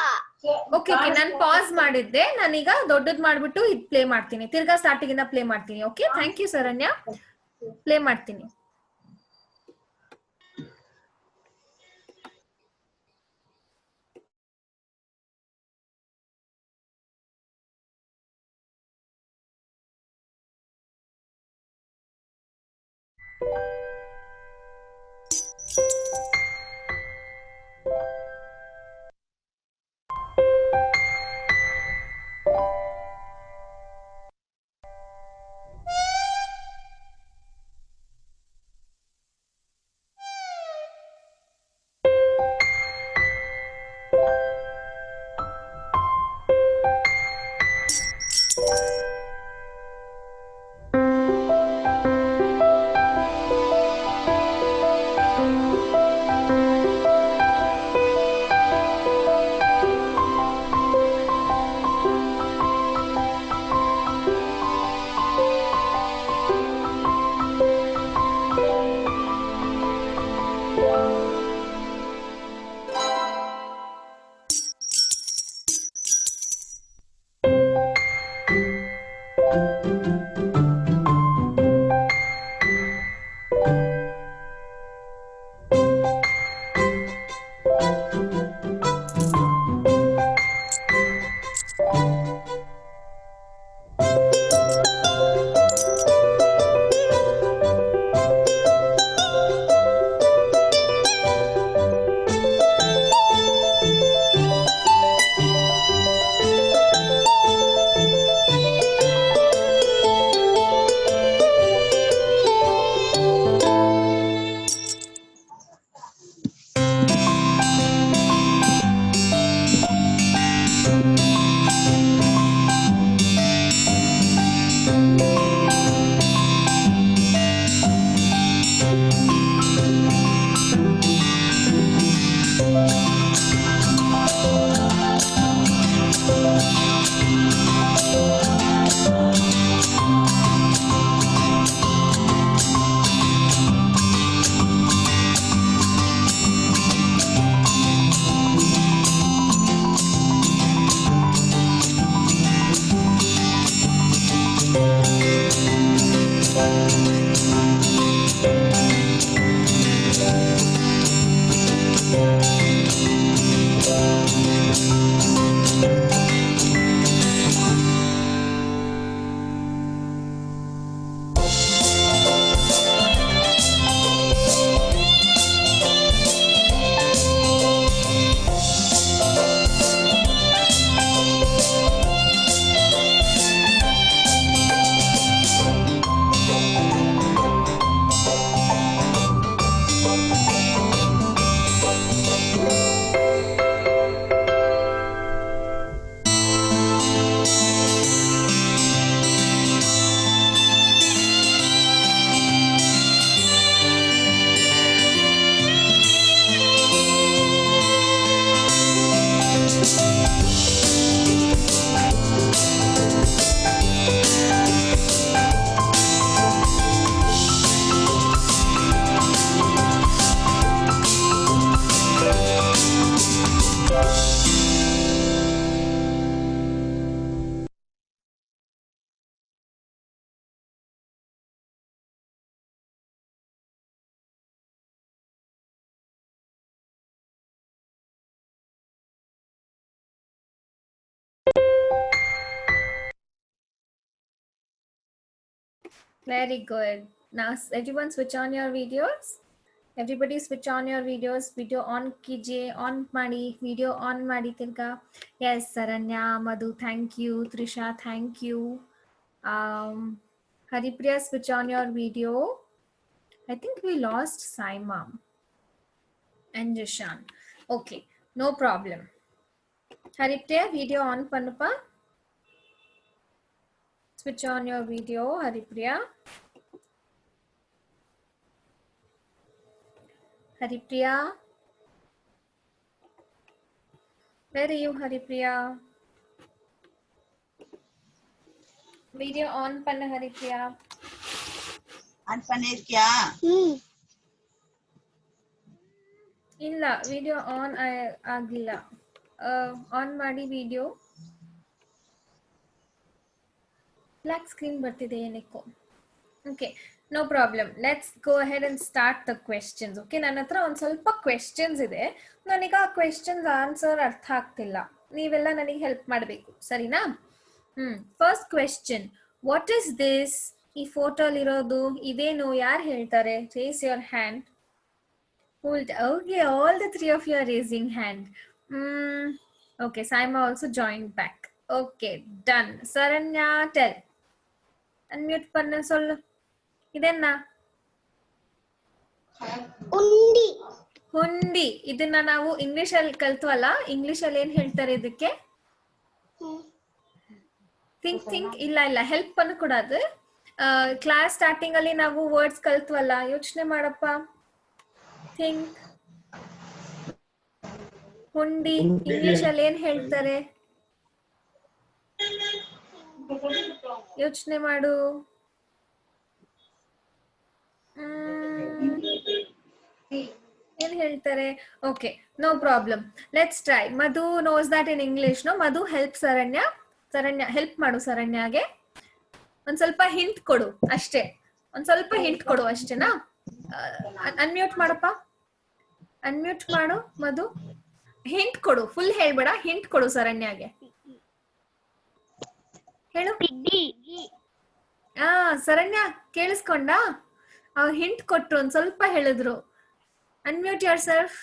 ಓಕೆ, ನಾನು pass ಮಾಡಿದ್ದೆ. ನಾನೀಗ ದೊಡ್ಡದ್ ಮಾಡ್ಬಿಟ್ಟು ಇದು ಪ್ಲೇ ಮಾಡ್ತೀನಿ. ತಿರ್ಗಾ ಸ್ಟಾರ್ಟಿಂಗ್ ಇಂದ ಪ್ಲೇ ಮಾಡ್ತೀನಿ. Okay, thank you Saranya. Play ಮಾಡ್ತೀನಿ. Very good. Now everyone switch on your videos. Everybody switch on your videos. Video on kijiye, on madi, video on madi tirga. Yes, Saranya, Madhu, thank you. Trisha, thank you. Haripriya, switch on your video. I think we lost Saima and Jishan. Okay, no problem. Haripriya, video on pannupa. Switch on your video, Haripriya. Haripriya. Where are you, Haripriya? Video on panna, Haripriya. On பண்ணிருக்கியா ಇಲ್ಲ video on ಆಗಿಲ್ಲ on ಮಾಡಿ video black screen ಬರ್ತಿದೆ ಏನಕ್ಕೋ okay no problem let's go ahead and start the questions okay ನನ್ನ ಹತ್ರ ಒಂದು ಸ್ವಲ್ಪ ಕ್ವೆಶ್ಚನ್ಸ್ ಇದೆ ನನಗೆ ಆ ಕ್ವೆಶ್ಚನ್ಸ್ ಆನ್ಸರ್ ಅರ್ಥ ಆಗ್ತಿಲ್ಲ ನೀವೆಲ್ಲ ನನಗೆ ಹೆಲ್ಪ್ ಮಾಡಬೇಕು ಸರಿನಾ first question what is this ಈ ಫೋಟೋಲಿರೋದು ಇದೇನು ಯಾರು ಹೇಳ್ತಾರೆ race your hand okay all the three of you are raising hand okay Saima also joined back okay done Saranya tell unmute panna sollu idenna ಉಂಡಿ ಹುಂಡಿ ಇದನ್ನ ನಾವು ಇಂಗ್ಲಿಷ್ ಅಲ್ಲಿ ಕಲ್ತ್ವಲ್ಲ English ಅಲ್ಲಿ ಏನ್ ಹೇಳ್ತಾರೆ ಇದಕ್ಕೆ ಥಿಂಕ್ ಇಲ್ಲ ಹೆಲ್ಪ್ ಅನ್ನು ಕೊಡೋದು ಕ್ಲಾಸ್ ಸ್ಟಾರ್ಟಿಂಗ್ ಅಲ್ಲಿ ನಾವು ವರ್ಡ್ಸ್ ಕಲ್ತ್ವಲ್ಲ ಯೋಚನೆ ಮಾಡಪ್ಪ ಥಿಂಕ್ ಹುಂಡಿ ಇಂಗ್ಲಿಷ್ ಅಲ್ಲಿ ಏನ್ ಹೇಳ್ತಾರೆ ಯೋಚನೆ ಮಾಡು ಏನ್ ಹೇಳ್ತಾರೆ okay no problem let's try Madhu knows that in English no Madhu help Saranya help ಮಾಡು ಶರಣ್ಯಗೆ ಒಂದ್ ಸ್ವಲ್ಪ ಹಿಂಟ್ ಕೊಡು ಅಷ್ಟೇ ಒಂದ್ ಸ್ವಲ್ಪ ಹಿಂಟ್ ಕೊಡು ಅಷ್ಟೇನಾ ಅನ್ಮ್ಯೂಟ್ ಮಾಡಪ್ಪ ಅನ್ಮ್ಯೂಟ್ ಮಾಡು ಮಧು ಹಿಂಟ್ ಕೊಡು ಫುಲ್ ಹೇಳ್ಬೇಡ ಹಿಂಟ್ ಕೊಡು ಶರಣ್ಯಗೆ ಹೇಳು ಶರಣ್ಯ ಕೇಳಿಸ್ಕೊಂಡ ಅವ್ರು ಹಿಂಟ್ ಕೊಟ್ರು ಒಂದ್ ಸ್ವಲ್ಪ ಹೇಳಿದ್ರು ಅನ್ಮ್ಯೂಟ್ ಯುವರ್ ಸೆಲ್ಫ್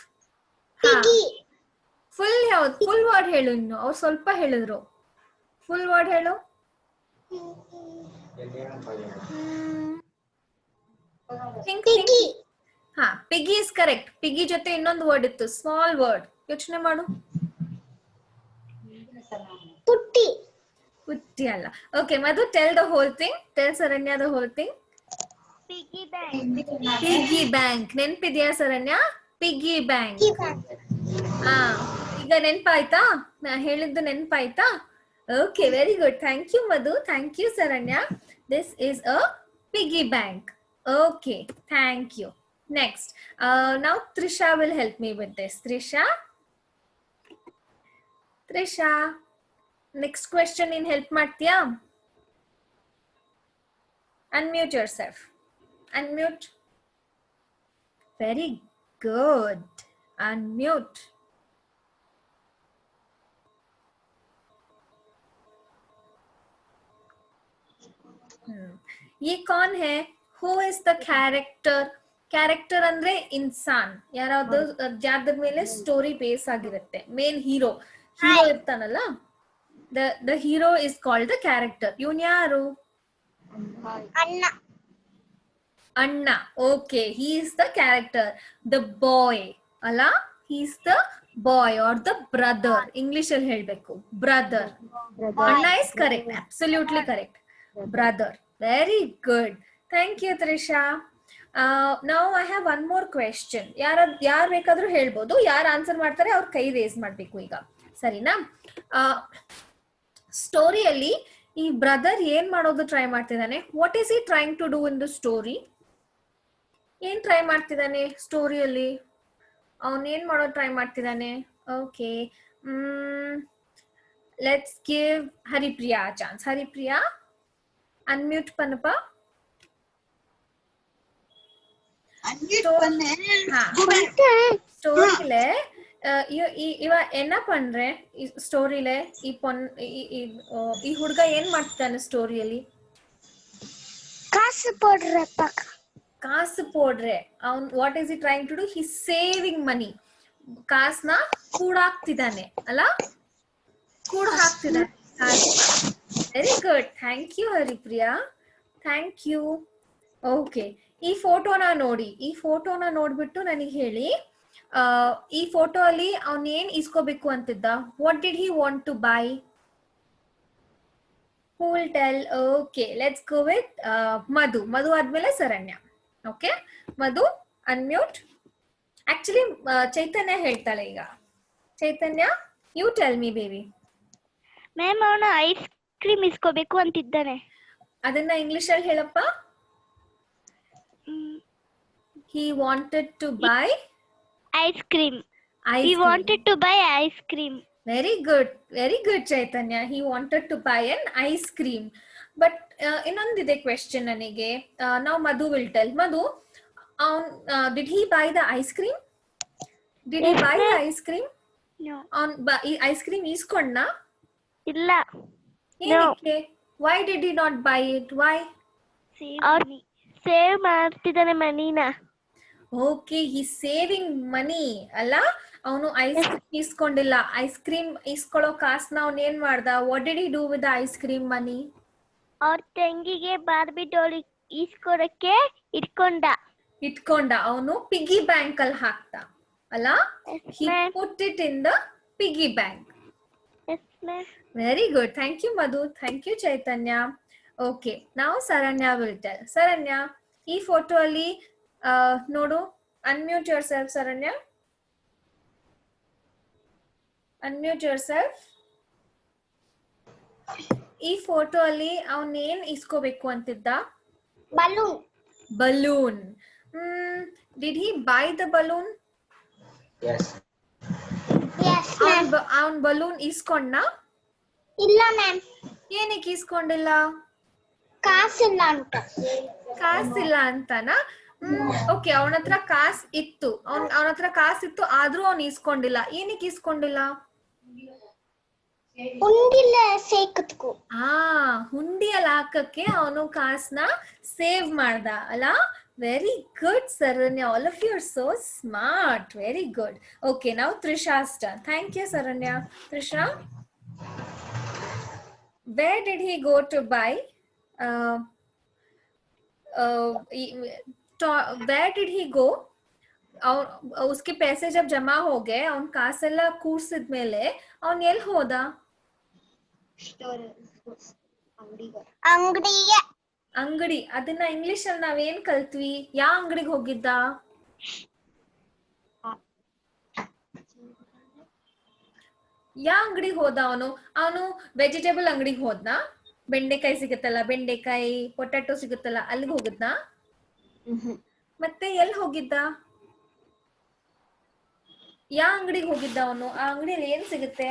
ಫುಲ್ ಯಾವ್ದು ಫುಲ್ ವರ್ಡ್ ಹೇಳು ಇನ್ನು ಅವ್ರು ಸ್ವಲ್ಪ ಹೇಳಿದ್ರು ಫುಲ್ ವರ್ಡ್ ಹೇಳು ಹಾ ಪಿಗಿ ಇಸ್ ಕರೆಕ್ಟ್ ಪಿಗಿ ಜೊತೆ ಇನ್ನೊಂದು ವರ್ಡ್ ಇತ್ತು ಸ್ಮಾಲ್ ವರ್ಡ್ ಯೋಚನೆ ಮಾಡು ಪುಟ್ಟಿ ಪುಟ್ಟಿ ಅಲ್ಲ okay Madhu tell the whole thing tell Sharanya the whole thing piggy bank ನೆನ್ಪಿದ್ಯಾ ಶರಣ್ಯ ಪಿಗಿ ಬ್ಯಾಂಕ್ ಹಾ ಈಗ ನೆನ್ಪಾಯ್ತಾ ನಾ ಹೇಳಿದ್ದು ನೆನ್ಪಾಯ್ತಾ okay very good thank you Madhu thank you Sharanya this is a piggy bank okay thank you next now Trisha will help me with this Trisha next question in help ಮಾಡ್ತೀಯಾ unmute yourself unmute very good unmute ये कौन है who is the character ಅಂದ್ರೆ ಇನ್ಸಾನ್ ಯಾರ್ದ್ರ ಮೇಲೆ story base ಆಗಿರುತ್ತೆ main hero ಇರ್ತಾನಲ್ಲ the hero is called the character ಇವನ್ ಯಾರು ಅಣ್ಣ okay he is the character the boy ಅಲ್ಲ he is the boy or the brother English ಅಲ್ಲಿ ಹೇಳ್ಬೇಕು ಬ್ರದರ್ ಅಣ್ಣ is correct absolutely correct brother very good Thank you, Trisha. Now I have one more question. ಯಾರು ಬೇಕಾದ್ರೂ ಹೇಳ್ಬೋದು ಯಾರು answer ಮಾಡ್ತಾರೆ ಅವ್ರ ಕೈ ರೇಸ್ ಮಾಡ್ಬೇಕು ಈಗ ಸರಿನಾ ಸ್ಟೋರಿಯಲ್ಲಿ ಈ ಬ್ರದರ್ ಏನ್ ಮಾಡೋದು ಟ್ರೈ ಮಾಡ್ತಿದ್ದಾನೆ what is he trying to do in the story ಏನ್ ಟ್ರೈ ಮಾಡ್ತಿದ್ದಾನೆ ಸ್ಟೋರಿಯಲ್ಲಿ ಅವನ್ ಏನ್ ಮಾಡೋದು ಟ್ರೈ ಮಾಡ್ತಿದ್ದಾನೆ okay let's give Haripriya chance Haripriya unmute ಪನ್ನಪ್ಪ ஸ்டோரியில இவ என்ன பண்றேன் ஸ்டோரியில ಈ ಹುಡುಗ ಏನ್ ಮಾಡ್ತಿದ್ದಾನೆ ಸ್ಟೋರಿಯಲ್ಲಿ ಕಾಸು ಕಾಸು ಪೋಡ್ರಪ್ಪ. ಕಾಸು ಪೋಡ್ರೆ ಅವನ್ what is he trying to do? He saving money. ಕಾಸನ್ನ ಕೂಡಾಕ್ತಿದ್ದಾನೆ ಅಲ್ಲ, ಕೂಡ ಹಾಕ್ತಿದ್ದಾನೆ. Very good, thank you Haripriya, thank you. Okay, ಈ ಫೋಟೋನ ನೋಡಿ, ಈ ಫೋಟೋನ ನೋಡ್ಬಿಟ್ಟು ನನಗೆ ಹೇಳಿ, ಈ ಫೋಟೋ ಅಲ್ಲಿ ಅವನ್ ಏನ್ ಇಸ್ಕೋಬೇಕು ಅಂತಿದ್ದ? What did he want to buy? Who will tell? Okay, let's go with Madhu. Madhu ಆದ್ಮೇಲೆ Saranya. Okay, Madhu unmute. Actually Chaitanya ಹೇಳ್ತಾಳೆ ಈಗ. Chaitanya, you tell me baby. Ma'am ಅವನು ಐಸ್ ಕ್ರೀಮ್ ಇಸ್ಕೋಬೇಕು ಅಂತಿದ್ದಾನೆ. ಅದನ್ನ ಇಂಗ್ಲಿಷ್ ಅಲ್ಲಿ ಹೇಳಪ್ಪ. He wanted to buy ice cream. ice He cream. wanted to buy ice cream. Very good Chaitanya. He wanted to buy an ice cream. But ಇನ್ನೊಂದಿದೆ question ನನಗೆ. Now Madhu will tell. Madhu, did he buy the ice cream? Did he buy the ice cream? No. Ice cream ಇಸ್ಕೊಂಡ್ನಾ? ಇಲ್ಲ. ಏನಕ್ಕೆ? Why did he not buy it? Why? Save ಮಾಡ್ತಿದ್ದಾನೆ ಮನಿನ. Okay, he saving money ಅಲ್ಲ, ಅವನು ice cream ಇಸ್ಕೊಂಡಿಲ್ಲ. Ice cream ಇಸ್ಕೊಳ್ಳೋ ಕಾಸನ್ನ ಅವನ್ ಏನ್ ಮಾಡ್ದ? What did he do with the ice cream money? ಅವ್ರ ತಂಗಿಗೆ ಬಾರ್ಬಿ ಡೋಲ್ ಇಸ್ಕೊಡಕ್ಕೆ ಇಟ್ಕೊಂಡ. ಅವನು ಪಿಗಿ ಬ್ಯಾಂಕ್ ಅಲ್ಲಿ ಹಾಕ್ತ ಅಲ್ಲ. He put it in the piggy bank. Very good, thank you Madhu, thank you Chaitanya. Okay, ನಾವು ಸರಣ್ಯ ವಿಲ್ ಟೆಲ್. ಸರಣ್ಯ, ಈ ಫೋಟೋ ಅಲ್ಲಿ ನೋಡು. Unmute yourself Saranya. Unmute yourself. ಈ ಫೋಟೋ ಅಲ್ಲಿ ಅವನ್ ಏನ್ ಇಸ್ಕೋಬೇಕು ಅಂತಿದ್ದ? Balloon. Did he buy the balloon? ಅವನ್ ಬಲೂನ್ ಇಸ್ಕೊಂಡ್ನಾ? ಇಲ್ಲ ಮ್ಯಾಮ್. ಏನಕ್ಕೆ ಇಸ್ಕೊಂಡಿಲ್ಲ? ಕಾಸಿಲ್ಲ ಅಂತ. ಕಾಸಿಲ್ಲ ಅಂತನಾ? ಓಕೆ, ಅವನ ಹತ್ರ ಕಾಸ್ ಇತ್ತು. ಅವನ ಹತ್ರ ಕಾಸಿತ್ತು, ಆದ್ರೂ ಅವ್ನ್ ಇಸ್ಕೊಂಡಿಲ್ಲ. ಏನಕ್ಕೆ ಇಸ್ಕೊಂಡಿಲ್ಲ? ಉಂಡಿಲ್ಲ ಸೇಕತ್ಕು. ಹುಂಡಿಯಲ್ಲಿ ಹಾಕಕ್ಕೆ ಅವನು ಕಾಸನ್ನ ಸೇವ್ ಮಾಡ್ದ ಅಲ್ಲ. Very good Saranya, all of you are so smart. Very good. Okay, ನಾವು Trisha's turn. Thank you Saranya. Trisha, where did he go to buy? Where did he go? उसके पैसे जब जमा हो गए, ಅವ್ನ್ ಕಾಸೆಲ್ಲ ಕೂಡ್ಸಿದ್ಮೇಲೆ ಅವ್ನ್ ಎಲ್ ಹೋದ? ಅಂಗಡಿ. ಅದನ್ನ ಇಂಗ್ಲಿಷ್ ಅಲ್ಲಿ ನಾವೇನ್ ಕಲ್ತ್ವಿ? ಯಾವ ಅಂಗಡಿಗೆ ಹೋಗಿದ್ದ? ಯಾವ ಅಂಗಡಿಗೆ ಹೋದ ಅವನು ವೆಜಿಟೇಬಲ್ ಅಂಗಡಿಗೆ ಹೋದ್ನಾ? ಬೆಂಡೆಕಾಯಿ ಸಿಗುತ್ತಲ್ಲ, ಬೆಂಡೆಕಾಯಿ ಪೊಟ್ಯಾಟೊ ಸಿಗುತ್ತಲ್ಲ, ಅಲ್ಲಿಗೆ ಹೋಗಿದ್ನಾ? ಮತ್ತೆ ಎಲ್ಲಿ ಹೋಗಿದ್ದ? ಯಾವ ಅಂಗಡಿಗೆ ಹೋಗಿದ್ದ ಅವನು? ಆ ಅಂಗಡಿಯಲ್ಲಿ ಏನ್ ಸಿಗುತ್ತೆ?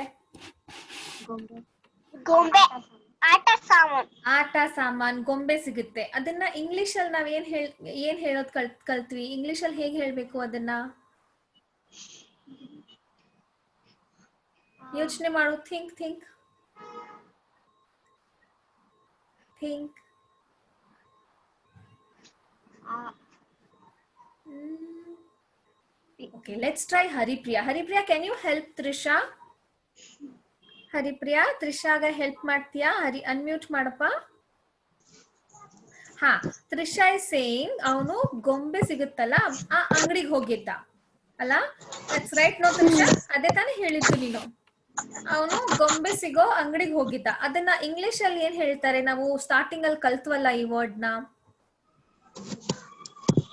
ಗೊಂಬೆ, ಆಟ ಸಾಮಾನ್, ಗೊಂಬೆ ಸಿಗುತ್ತೆ. ಅದನ್ನ ಇಂಗ್ಲಿಷ್ ಅಲ್ಲಿ ನಾವ್ ಏನ್ ಹೇಳೋದ್ ಕಲ್ತ್ವಿ? ಇಂಗ್ಲಿಷ್ ಅಲ್ಲಿ ಹೇಗೆ ಹೇಳ್ಬೇಕು ಅದನ್ನ? ಯೋಚನೆ ಮಾಡು. Think. Okay, let's try Haripriya. Haripriya, can you help Trisha? Haripriya, Trishaga help ಮಾಡ್ತೀಯಾ? ಅನ್ಮ್ಯೂಟ್ ಮಾಡಪ್ಪ. Trisha is saying ಅವನು ಗೊಂಬೆ ಸಿಗುತ್ತಲ್ಲ, ಆ ಅಂಗಡಿಗೆ ಹೋಗಿದ್ದ ಅಲ್ಲ. That's right, no Trisha? ಅದೇ ತಾನೇ ಹೇಳಿದ್ದು ನೀನು. ಅವನು ಗೊಂಬೆ ಸಿಗೋ ಅಂಗಡಿಗೆ ಹೋಗಿದ್ದ. ಅದನ್ನ ಇಂಗ್ಲಿಷ್ ಅಲ್ಲಿ ಏನ್ ಹೇಳ್ತಾರೆ? ನಾವು ಸ್ಟಾರ್ಟಿಂಗ್ ಅಲ್ಲಿ ಕಲ್ತ್ವಲ್ಲ ಈ ವರ್ಡ್ ನ.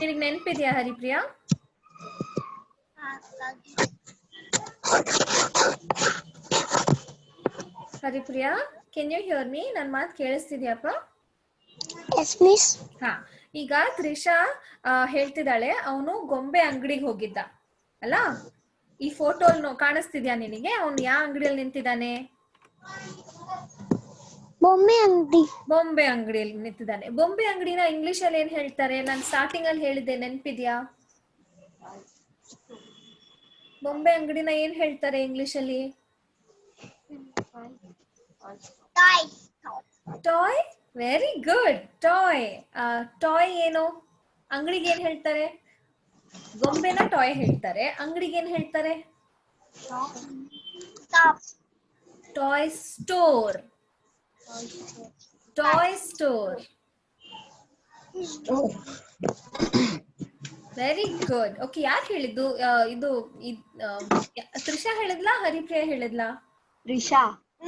ನಿನಗೆ ನೆನಪಿದ್ಯಾ Haripriya? Haripriya, can you hear me? ನನ್ ಮಾತು ಕೇಳಿಸ್ತಿದ್ಯಾಪ್ಪ? ಈಗ ತ್ರಿಷಾ ಹೇಳ್ತಿದ್ದಾಳೆ ಅವನು ಗೊಂಬೆ ಅಂಗಡಿಗೆ ಹೋಗಿದ್ದ ಅಲ್ಲ. ಈ ಫೋಟೋ ಕಾಣಿಸ್ತಿದ್ಯಾ ನಿನಗೆ? ಅವನು ಯಾವ ಅಂಗಡಿಯಲ್ಲಿ ನಿಂತಿದ್ದಾನೆ? ಬೊಂಬೆ ಅಂಗಡಿಯಲ್ಲಿ ನಿಂತಿದ್ದಾನೆ. ಬೊಂಬೆ ಅಂಗಡಿನ ಇಂಗ್ಲಿಷ್ ಅಲ್ಲಿ ಏನ್ ಹೇಳ್ತಾರೆ? ನಾನು ಸ್ಟಾರ್ಟಿಂಗ್ ಅಲ್ಲಿ ಹೇಳಿದ್ದೆ, ನೆನ್ಪಿದ್ಯಾ? ಬೊಂಬೆ ಅಂಗಡಿನ ಏನ್ ಹೇಳ್ತಾರೆ ಇಂಗ್ಲಿಷ್ ಅಲ್ಲಿ? Toy very good. Toy. Toy ಏನು? ಅಂಗಡಿಗೆ ಏನ್ ಹೇಳ್ತಾರೆ? ಗೊಂಬೆನ ಟಾಯ್ ಹೇಳ್ತಾರೆ. ಅಂಗಡಿಗೆ ಏನ್ ಹೇಳ್ತಾರೆ? Toy store. Toy store. Very good. Okay, ಯಾರು ಹೇಳಿದ್ದು? ಇದು ತ್ರಿಷಾ ಹೇಳಿದ್ಲಾ ಹರಿಪ್ರಿಯಾ ಹೇಳಿದ್ಲಾ?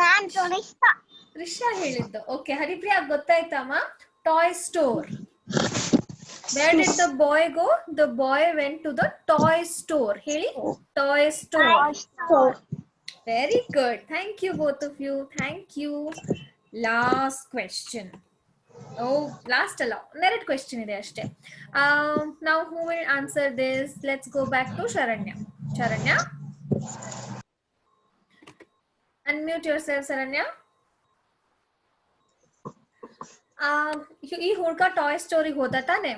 ನಾನ್ ತೋರಿಸ್ತಾ. ತ್ರಿಷಾ ಹೇಳಿದ್ದು. ಓಕೆ, ಹರಿಪ್ರಿಯಾ ಗೊತ್ತಾಯ್ತಮ್ಮ? Toy store. Where did the boy go? The boy went to the toy store. ಹೇಳಿ, toy store. Very good. Thank you both of you. Thank you. Last question. Oh, last ಅಲ್ಲ, ಒಂದೆರಡು question ಇದೆ ಅಷ್ಟೇ. Now who will answer this? Let's go back to Sharanya. Sharanya, unmute yourself, Sharanya. ಈ ಹುಡುಗ toy ಸ್ಟೋರಿಗೆ ಹೋದ ತಾನೆ?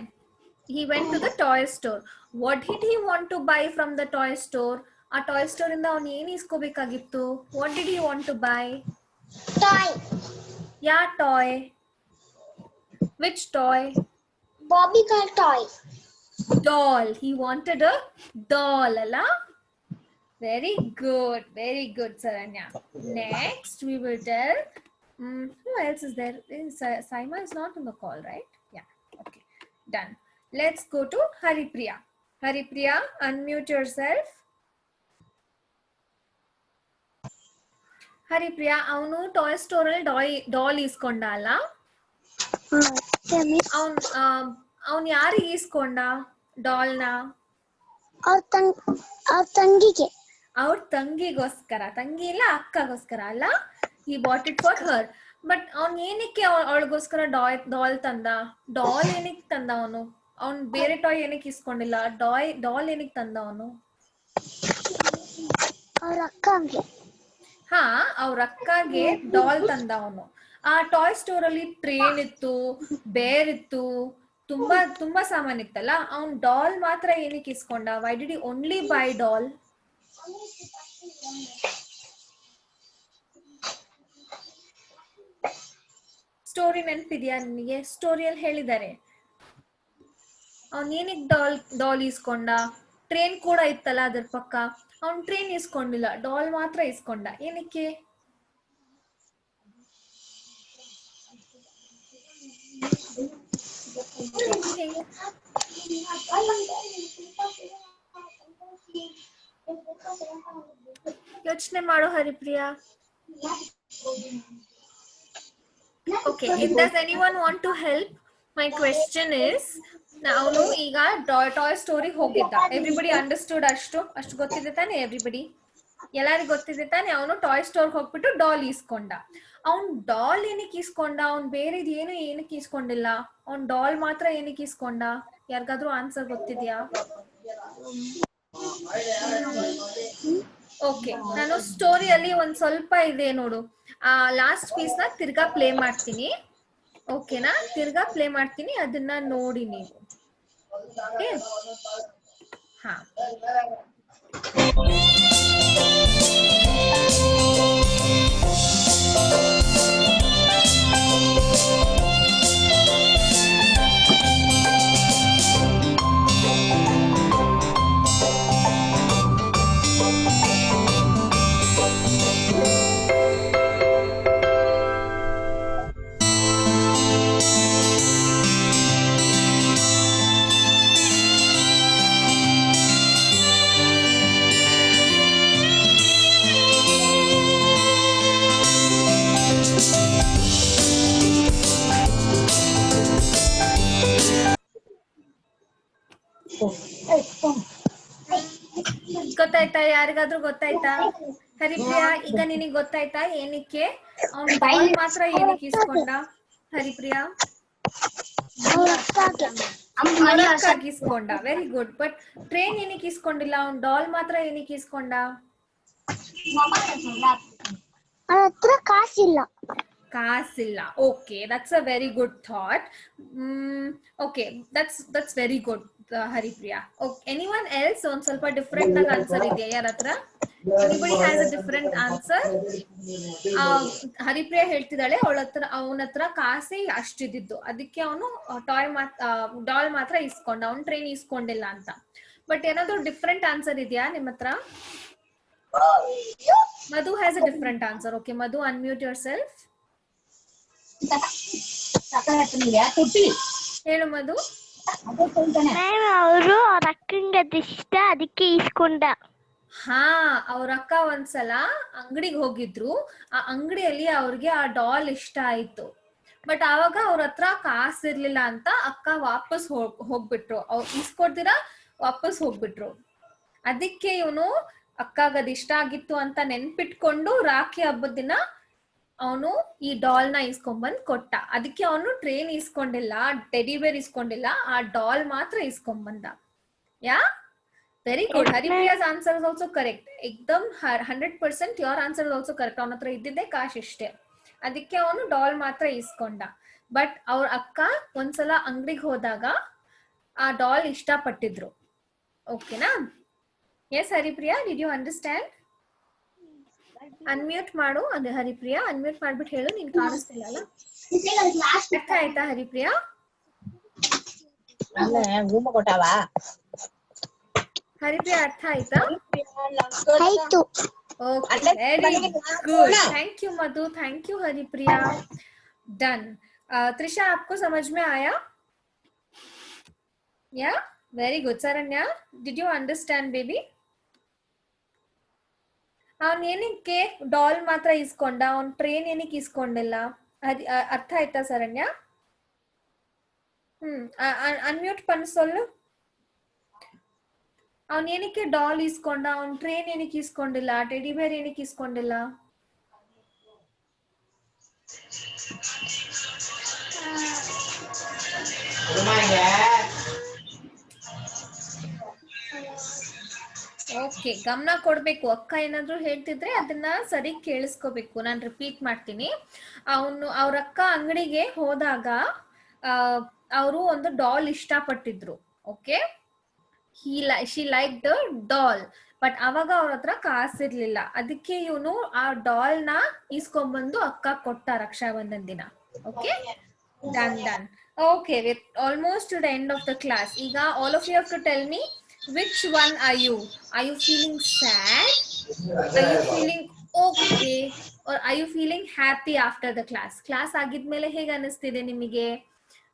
He went to the toy store. What did he want to buy from the toy store? ಆ toy store ಇಂದ ಅವನು ಏನ್ ಇಸ್ಕೋಬೇಕಾಗಿತ್ತು? What did he want to buy? Toy. Yeah toy? Which toy? Bobby car toy. Doll. He wanted a doll, ಅಲ್ಲ? Very good. Very good, Saranya. Next, we will tell. Who else is there? Saima is not on the call, right? Yeah. Okay. Done. Let's go to Haripriya. Haripriya, unmute yourself. Haripriya, ಅವನು toy store ಅಲ್ಲಿ doll ಈಸ್ಕೊಂಡ ಅಲ್ಲ? ಅವನ್ ಯಾರಿಗೆ ಈಸ್ಕೊಂಡ ಡಾಲ್ನ? ಅವ್ರ ತಂಗಿಗೆ. ಅವ್ರ ತಂಗಿಗೋಸ್ಕರ. ತಂಗಿ ಇಲ್ಲ, ಅಕ್ಕಗೋಸ್ಕರ ಅಲ್ಲ? He bought it for her. But ಅವ್ನ್ ಏನಕ್ಕೆ ಅವಳಿಗೋಸ್ಕರ ಡಾಲ್ ತಂದ? ಡಾಲ್ ಏನಕ್ಕೆ ತಂದ ಅವನು? ಅವ್ನ್ ಬೇರೆ ಟಾಯ್ ಏನಕ್ಕೆ ಇಸ್ಕೊಂಡಿಲ್ಲ? ಡಾಲ್ ಏನಕ್ಕೆ ತಂದ ಅವನು? ಅವ್ರ ಅಕ್ಕಗೆ. ಹಾ, ಅವ್ರ ಅಕ್ಕಗೆ ಡಾಲ್ ತಂದ ಅವನು. ಆ ಟಾಯ್ ಸ್ಟೋರ್ ಅಲ್ಲಿ ಟ್ರೇನ್ ಇತ್ತು, ಬೇರ್ ಇತ್ತು, ತುಂಬಾ ಸಾಮಾನ್ ಇತ್ತಲ್ಲ. ಅವ್ನ್ ಡಾಲ್ ಮಾತ್ರ ಏನಕ್ಕೆ ಇಸ್ಕೊಂಡ? Why did he only buy doll? Story ನೆನಪಿದ್ಯಾ ನಿನಗೆ? ಸ್ಟೋರಿಯಲ್ಲಿ ಹೇಳಿದ್ದಾರೆ ಅವ್ನ್ ಏನಕ್ಕೆ ಡಾಲ್ ಇಸ್ಕೊಂಡ. ಟ್ರೈನ್ ಕೂಡ ಇತ್ತಲ್ಲ ಅದ್ರ ಪಕ್ಕ. ಅವ್ನ್ ಟ್ರೈನ್ ಇಸ್ಕೊಂಡಿಲ್ಲ, ಡಾಲ್ ಮಾತ್ರ ಇಸ್ಕೊಂಡ. ಏನಕ್ಕೆ? ಯೋಚನೆ ಮಾಡು Haripriya. Okay, does anyone want to help? My question is, ಅವನು ಈಗ ಟಾಯ್ ಸ್ಟೋರಿ ಹೋಗಿದ್ದ. Everybody understood? ಅಷ್ಟು ಗೊತ್ತಿದೆ ತಾನೆ ಎವ್ರಿಬಡಿ? ಎಲ್ಲರಿಗೂ ಗೊತ್ತಿದೆ ತಾನೆ? ಅವನು ಟಾಯ್ ಸ್ಟೋರ್ ಹೋಗ್ಬಿಟ್ಟು ಡಾಲ್ ಈಸ್ಕೊಂಡ. ಅವ್ನ್ ಡಾಲ್ ಏನಕ್ಕೆ ಈಸ್ಕೊಂಡ? ಅವ್ನ್ ಬೇರೆದ್ ಏನಕ್ಕೆ ಈಸ್ಕೊಂಡಿಲ್ಲ. ಅವ್ನ್ ಡಾಲ್ ಮಾತ್ರ ಏನಕ್ಕೆ ಈಸ್ಕೊಂಡ? ಯಾರಿಗಾದ್ರೂ ಆನ್ಸರ್ ಗೊತ್ತಿದ್ಯಾ? ಓಕೆ, ನಾನು ಸ್ಟೋರಿಯಲ್ಲಿ ಒಂದ್ ಸ್ವಲ್ಪ ಇದೆ ನೋಡು. ಲಾಸ್ಟ್ ಪೀಸ್ ನ ತಿರ್ಗಾ ಪ್ಲೇ ಮಾಡ್ತೀನಿ. ಓಕೆನಾ? ತಿರ್ಗಾ ಪ್ಲೇ ಮಾಡ್ತೀನಿ, ಅದನ್ನ ನೋಡಿ ನೀವು. ಓಕೆ? ಹಾ, ಗೊತ್ತಾಯ್ತಾ? ಯಾರಿಗಾದ್ರೂ ಗೊತ್ತಾಯ್ತಾ? ಹರಿಪ್ರಿಯಾ, ಈಗ ನಿನಗ್ ಗೊತ್ತಾಯ್ತಾ ಏನಕ್ಕೆ ಅವ್ನ್ ಡಾಲ್ ಮಾತ್ರ ಏನಕ್ಕೆ ಇಸ್ಕೊಂಡ? ಹರಿಪ್ರಿಯಾ, ಇಸ್ಕೊಂಡ. Very good. ಬಟ್ ಟ್ರೈನ್ ಏನಕ್ಕೆ ಇಸ್ಕೊಂಡಿಲ್ಲ? ಅವ್ನ್ ಡಾಲ್ ಮಾತ್ರ ಏನಕ್ಕೆ ಇಸ್ಕೊಂಡ? ಹತ್ರ ಕಾಸಿಲ್ಲ. ಕಾಸಿಲ್ಲ. Okay, that's a very good thought. Okay, that's very good. Haripriya. Okay, anyone else ಒಂದ್ ಸ್ವಲ್ಪ ಡಿಫ್ರೆಂಟ್ ಆಗಿ ಆನ್ಸರ್ ಇದೆಯಾ ಯಾರ ಹತ್ರ? Anybody has a different answer? Haripriya ಹೇಳ್ತಿದ್ದಾಳೆ ಅವನ ಹತ್ರ ಕಾಸೆ ಅಷ್ಟಿದ್ದು, ಅದಕ್ಕೆ ಅವನು ಡಾಲ್ ಮಾತ್ರ ಇಸ್ಕೊಂಡ, ಅವ್ನು ಟ್ರೈನ್ ಇಸ್ಕೊಂಡಿಲ್ಲ ಅಂತ. ಬಟ್ ಏನಾದ್ರು ಡಿಫ್ರೆಂಟ್ ಆನ್ಸರ್ ಇದೆಯಾ ನಿಮ್ಮ ಹತ್ರ? Madhu has a different answer. Okay, Madhu, unmute yourself. ಹೇಳು ಮಧು. ಅವರು ಅವ್ರ ಅಕ್ಕಂಗೆ ಅದಿಷ್ಟ, ಅದಕ್ಕೆ ಇಸ್ಕೊಂಡ. ಹಾ, ಅವ್ರ ಅಕ್ಕ ಒಂದ್ಸಲ ಅಂಗಡಿಗೆ ಹೋಗಿದ್ರು, ಆ ಅಂಗಡಿಯಲ್ಲಿ ಅವ್ರಿಗೆ ಆ ಡಾಲ್ ಇಷ್ಟ ಆಯ್ತು. ಬಟ್ ಆವಾಗ ಅವ್ರ ಹತ್ರ ಕಾಸು ಇರ್ಲಿಲ್ಲ ಅಂತ ಅಕ್ಕ ವಾಪಸ್ ಹೋಗ್ಬಿಟ್ರು, ಅವ್ರು ಇಸ್ಕೊಡ್ತೀರಾ ವಾಪಸ್ ಹೋಗ್ಬಿಟ್ರು. ಅದಕ್ಕೆ ಇವನು ಅಕ್ಕಾಗ ಅದ್ ಇಷ್ಟ ಆಗಿತ್ತು ಅಂತ ನೆನ್ಪಿಟ್ಕೊಂಡು ರಾಖಿ ಹಬ್ಬದ ದಿನ ಅವನು ಈ ಡಾಲ್ ನ ಇಸ್ಕೊಂಡ್ಬಂದ್ ಕೊಟ್ಟ. ಅದಕ್ಕೆ ಅವನು ಟ್ರೈನ್ ಇಸ್ಕೊಂಡಿಲ್ಲ, ಟೆಡಿ ಬೇರ್ ಇಸ್ಕೊಂಡಿಲ್ಲ, ಆ ಡಾಲ್ ಮಾತ್ರ ಇಸ್ಕೊಂಡ್ಬಂದ. Yeah, very good. Haripriya's answer is also correct. ಎಕ್ದಮ್ 100% your answer is also correct. ಅವನ ಹತ್ರ ಇದ್ದಿದ್ದೆ ಕಾಶ್ ಇಷ್ಟೇ, ಅದಕ್ಕೆ ಅವನು ಡಾಲ್ ಮಾತ್ರ ಇಸ್ಕೊಂಡ. ಬಟ್ ಅವ್ರ ಅಕ್ಕ ಒಂದ್ಸಲ ಅಂಗಡಿಗೆ ಹೋದಾಗ ಆ ಡಾಲ್ ಇಷ್ಟ ಪಟ್ಟಿದ್ರು. ಓಕೆನಾ? Yes Haripriya, did you understand? Unmute ಮಾಡು. ಅದೇ ಹರಿಪ್ರಿಯಾ, ಅನ್ಮ್ಯೂಟ್ ಮಾಡ್ಬಿಟ್ಟು ಹೇಳು, ನೀನ್ ಕಾಣಿಸ್ತಿಲ್ಲ ಅಲ್ಲ. ಅರ್ಥ ಆಯ್ತಾ ಹರಿಪ್ರಿಯಾ? ಹರಿಪ್ರಿಯಾ ಅರ್ಥ ಆಯ್ತಾ? ಆಯ್ತು. Okay, very good. Thank you Madhu, thank you Haripriya. Done. Trisha, आपको समझ में आया? Yeah, very good. Saranya, did you understand baby? ಅವನ್ ಏನಕ್ಕೆ ಡಾಲ್ ಮಾತ್ರ ಇಸ್ಕೊಂಡ, ಅವನ್ ಟ್ರೈನ್ ಏನಕ್ಕೆ ಇಸ್ಕೊಂಡಿಲ್ಲ? ಅರ್ಥ ಆಯ್ತಾ ಸರಣ್ಯ? ಅನ್ಮ್ಯೂಟ್ ಪನ್ನು ಸೊಲ್ಲು. ಅವನ್ ಏನಕ್ಕೆ ಡಾಲ್ ಇಸ್ಕೊಂಡ, ಅವನ್ ಟ್ರೈನ್ ಏನಕ್ಕೆ ಇಸ್ಕೊಂಡಿಲ್ಲ, ಟೆಡಿ ಬೇರ್ ಏನಕ್ಕೆ ಇಸ್ಕೊಂಡಿಲ್ಲ? ಓಕೆ, ಗಮನ ಕೊಡ್ಬೇಕು. ಅಕ್ಕ ಏನಾದ್ರು ಹೇಳ್ತಿದ್ರೆ ಅದನ್ನ ಸರಿ ಕೇಳಿಸ್ಕೋಬೇಕು. ನಾನು ರಿಪೀಟ್ ಮಾಡ್ತೀನಿ. ಅವ್ರ ಅಕ್ಕ ಅಂಗಡಿಗೆ ಹೋದಾಗ ಅವರು ಒಂದು ಡಾಲ್ ಇಷ್ಟಪಟ್ಟಿದ್ರು. Okay, she like the doll. But ಅವಾಗ ಅವ್ರ ಹತ್ರ ಕಾಸಿರ್ಲಿಲ್ಲ, ಅದಕ್ಕೆ ಇವನು ಆ ಡಾಲ್ ನ ಇಸ್ಕೊಂಡ್ಬಂದು ಅಕ್ಕ ಕೊಟ್ಟ ರಕ್ಷಾಬಂಧನ್ ದಿನ. Okay, done done. Okay, we're almost to the end of the class. ಈಗ all of you have to tell me which one are you? Are you feeling sad? Are you feeling okay? Or are you feeling happy after the class? Class ಆಗಿದ್ಮೇಲೆ ಹೇಗೆ ಅನಿಸ್ತಿದೆ ನಿಮಗೆ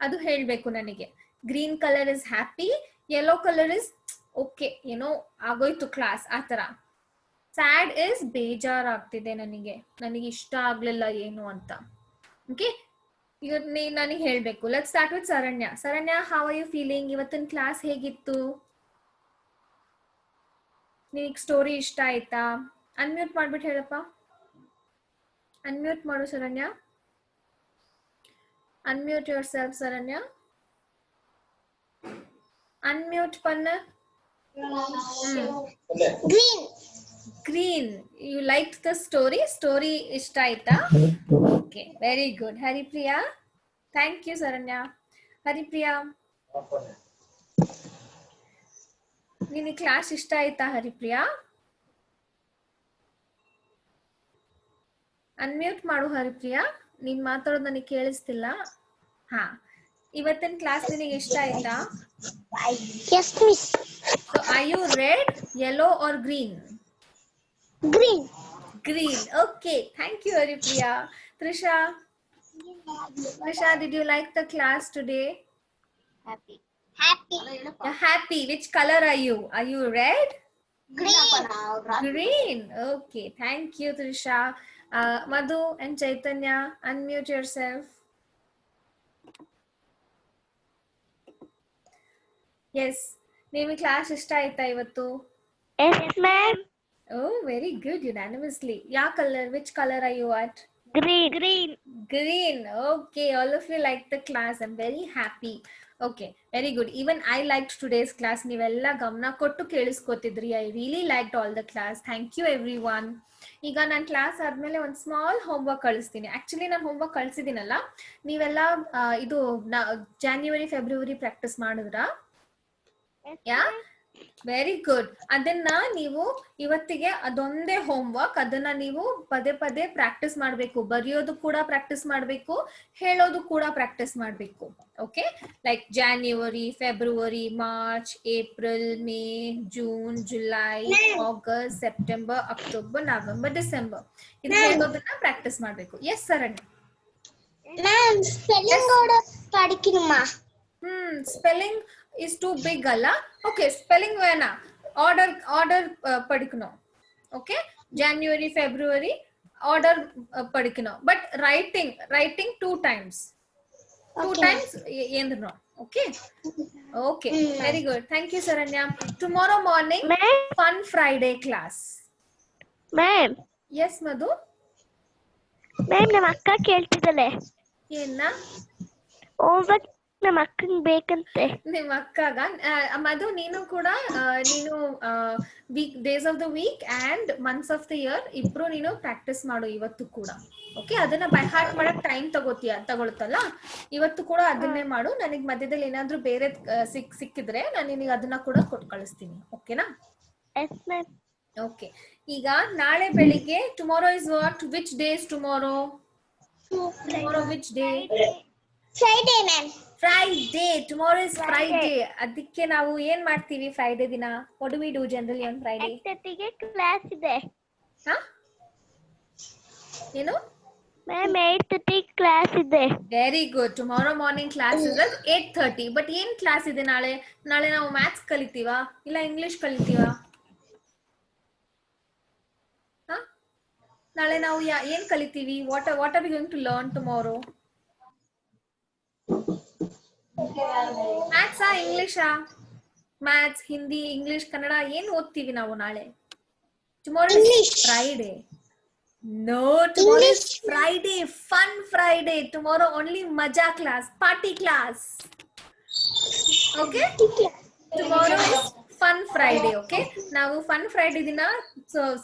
ಅದು ಹೇಳ್ಬೇಕು ನನಗೆ. Green colour is happy, yellow colour is okay, ಏನೋ ಆಗೋಯ್ತು class, ಆ ತರ. ಸ್ಯಾಡ್ ಇಸ್ ಬೇಜಾರಾಗ್ತಿದೆ, ನನಗೆ ಇಷ್ಟ ಆಗ್ಲಿಲ್ಲ ಏನು ಅಂತ. ಓಕೆ, ಈಗ ನನಗೆ ಹೇಳ್ಬೇಕು. Let's start with Saranya. Saranya, how are you feeling? ಇವತ್ತಿನ ಕ್ಲಾಸ್ ಹೇಗಿತ್ತು? ನಿನಗೆ ಸ್ಟೋರಿ ಇಷ್ಟ ಆಯ್ತಾ? ಅನ್ಮ್ಯೂಟ್ ಮಾಡ್ಬಿಟ್ಟು ಹೇಳಪ್ಪ. ಅನ್ಮ್ಯೂಟ್ ಮಾಡು Saranya. Unmute yourself Saranya. Unmute ಪನ್ನ. Green. You like the story? Story ಇಷ್ಟ ಆಯ್ತಾ? Okay, very good. Haripriya, thank you Saranya. Haripriya, ನಿನಗೆ ಕ್ಲಾಸ್ ಇಷ್ಟ ಆಯ್ತಾ ಹರಿಪ್ರಿಯಾ? ಅನ್ಮ್ಯೂಟ್ ಮಾಡು ಹರಿಪ್ರಿಯಾ, ನೀನ್ ಮಾತಾಡೋದು ನನಗೆ ಕೇಳಿಸ್ತಿಲ್ಲ. ಹಾ, ಇವತ್ತಿನ ಕ್ಲಾಸ್ ನಿನಗೆ ಇಷ್ಟ ಆಯ್ತಾ? Yes, miss. So are you red, yellow or green? Green. Green. Okay, thank you Haripriya. Trisha, did you like the class today? Happy. You're happy. Which color are you? Are you red? Green. Green. Okay, thank you Trisha. Madhu and Chaitanya, unmute yourself. Yes, ನಿಮಗೆ class ಇಷ್ಟ ಆಯ್ತಾ ಇವತ್ತು? Yes, ma'am. Oh, very good, unanimously. Yeah, color. Which color are you at? Green. Green. Okay, all of you liked the class. I'm very happy. Okay, very good. Even I liked today's class. ನೀವೆಲ್ಲ ಗಮನ ಕೊಟ್ಟು ಕೇಳಿಸ್ಕೊತಿದ್ರಿ. I really liked all the class. Thank you everyone. ಈಗ ನಾನು class ಆದ್ಮೇಲೆ ಒಂದು small homework ಕಳಿಸ್ತೀನಿ. Actually ನಾನು homework ಕಳಿಸಿದ್ದೀನಲ್ಲ, ನೀವೆಲ್ಲ ಇದು ಜಾನ್ಯುವರಿ ಫೆಬ್ರವರಿ ಪ್ರಾಕ್ಟೀಸ್ ಮಾಡಿದ್ರಾ? ಯಾ ವೆರಿ ಗುಡ್. ಅದನ್ನ ನೀವು ಇವತ್ತಿಗೆ ಅದೊಂದೇ ಹೋಮ್ವರ್ಕ್, ಅದನ್ನ ನೀವು ಪದೇ ಪದೇ ಪ್ರಾಕ್ಟೀಸ್ ಮಾಡಬೇಕು. ಬರೆಯೋದು ಕೂಡ ಪ್ರಾಕ್ಟೀಸ್ ಮಾಡಬೇಕು, ಹೇಳೋದು ಕೂಡ ಪ್ರಾಕ್ಟೀಸ್ ಮಾಡಬೇಕು. Okay, like January, February, March, April, May, June, July, August, September, October, November, December. ಇದು ಹೇಳೋದನ್ನ ಪ್ರಾಕ್ಟೀಸ್ ಮಾಡಬೇಕು. ಎಸ್ ಸರಣಿ. Ma'am, spelling order padikkinuma. Spelling is too big alla. Okay, spelling vena. Order padikino. Okay, January, February, order padikino. But writing 2 times. 2 times endno. Okay. Okay, very good. Thank you, Saranya. Tomorrow morning, Fun Friday class. Ma'am. Yes, Madhu. Ma'am, ನಮ್ಮ ಅಕ್ಕ ಕೇಳ್ತಿದ್ದಾಳೆ. ಏನ್ನ? Homework ನಮ್ಮ ಅಕ್ಕಂಗೆ ಬೇಕಂತೆ. ನಿಮ್ಮ ಅಕ್ಕಗ ಮಧು, ನೀನು ಕೂಡ ನೀನು week days of the week and months of the year ಇಬ್ರು ನೀನು ಪ್ರಾಕ್ಟೀಸ್ ಮಾಡು ಇವತ್ತು ಕೂಡ. ಓಕೆ, ಅದನ್ನ ಬೈ ಹಾರ್ಟ್ ಮಾಡಕ್ ಟೈಮ್ ತಗೊಳುತ್ತಲ್ಲ, ಇವತ್ತು ಕೂಡ ಅದನ್ನೇ ಮಾಡು. ನನಗೆ ಮಧ್ಯದಲ್ಲಿ ಏನಾದ್ರೂ ಬೇರೆ ಸಿಕ್ಕಿದ್ರೆ ನಾನು ನಿನಗೆ ಅದನ್ನ ಕೂಡ ಕೊಟ್ಟು ಕಳಿಸ್ತೀನಿ. ಓಕೆನಾ? Yes ma'am. ಓಕೆ, ಈಗ ನಾಳೆ ಬೆಳಿಗ್ಗೆ, tomorrow is what, which day is tomorrow? Tomorrow which day? Friday, ma'am. Friday. Tomorrow is Friday. ಅದಕ್ಕೆ ನಾವು ಏನ್ ಮಾಡ್ತೀವಿ ಫ್ರೈಡೆ ದಿನ? What do we do generally on Friday? 8:30ಗೆ ಕ್ಲಾಸ್ ಇದೆ. ಹಾ? ಏನು? ಮ್ಯಾಮ್ 8:30 ಕ್ಲಾಸ್ ಇದೆ. Very good. Tomorrow morning class is at 8:30. But ಏನ್ ಕ್ಲಾಸ್ ಇದೆ ನಾಳೆ? ನಾಳೆ ನಾವು ಮ್ಯಾಥ್ಸ್ ಕಲಿತೀವಾ ಇಲ್ಲ ಇಂಗ್ಲಿಷ್ ಕಲಿತೀವಾ? ನಾಳೆ ನಾವು ಏನ್ ಕಲಿತೀವಿ? What are we going to learn tomorrow? ಮ್ಯಾಥ್ಸಾ ಇಂಗ್ಲಿಷಾ? ಮ್ಯಾಥ್ಸ್, ಹಿಂದಿ, ಇಂಗ್ಲಿಷ್, ಕನ್ನಡ ಏನ್ ಓದ್ತೀವಿ ನಾವು ನಾಳೆ? Tomorrow is Friday. No, tomorrow is Friday, fun Friday. Tomorrow only ಮಜಾ class, party class. Okay, tomorrow is fun Friday. Okay, ನಾವು ಫನ್ ಫ್ರೈಡೆ ದಿನ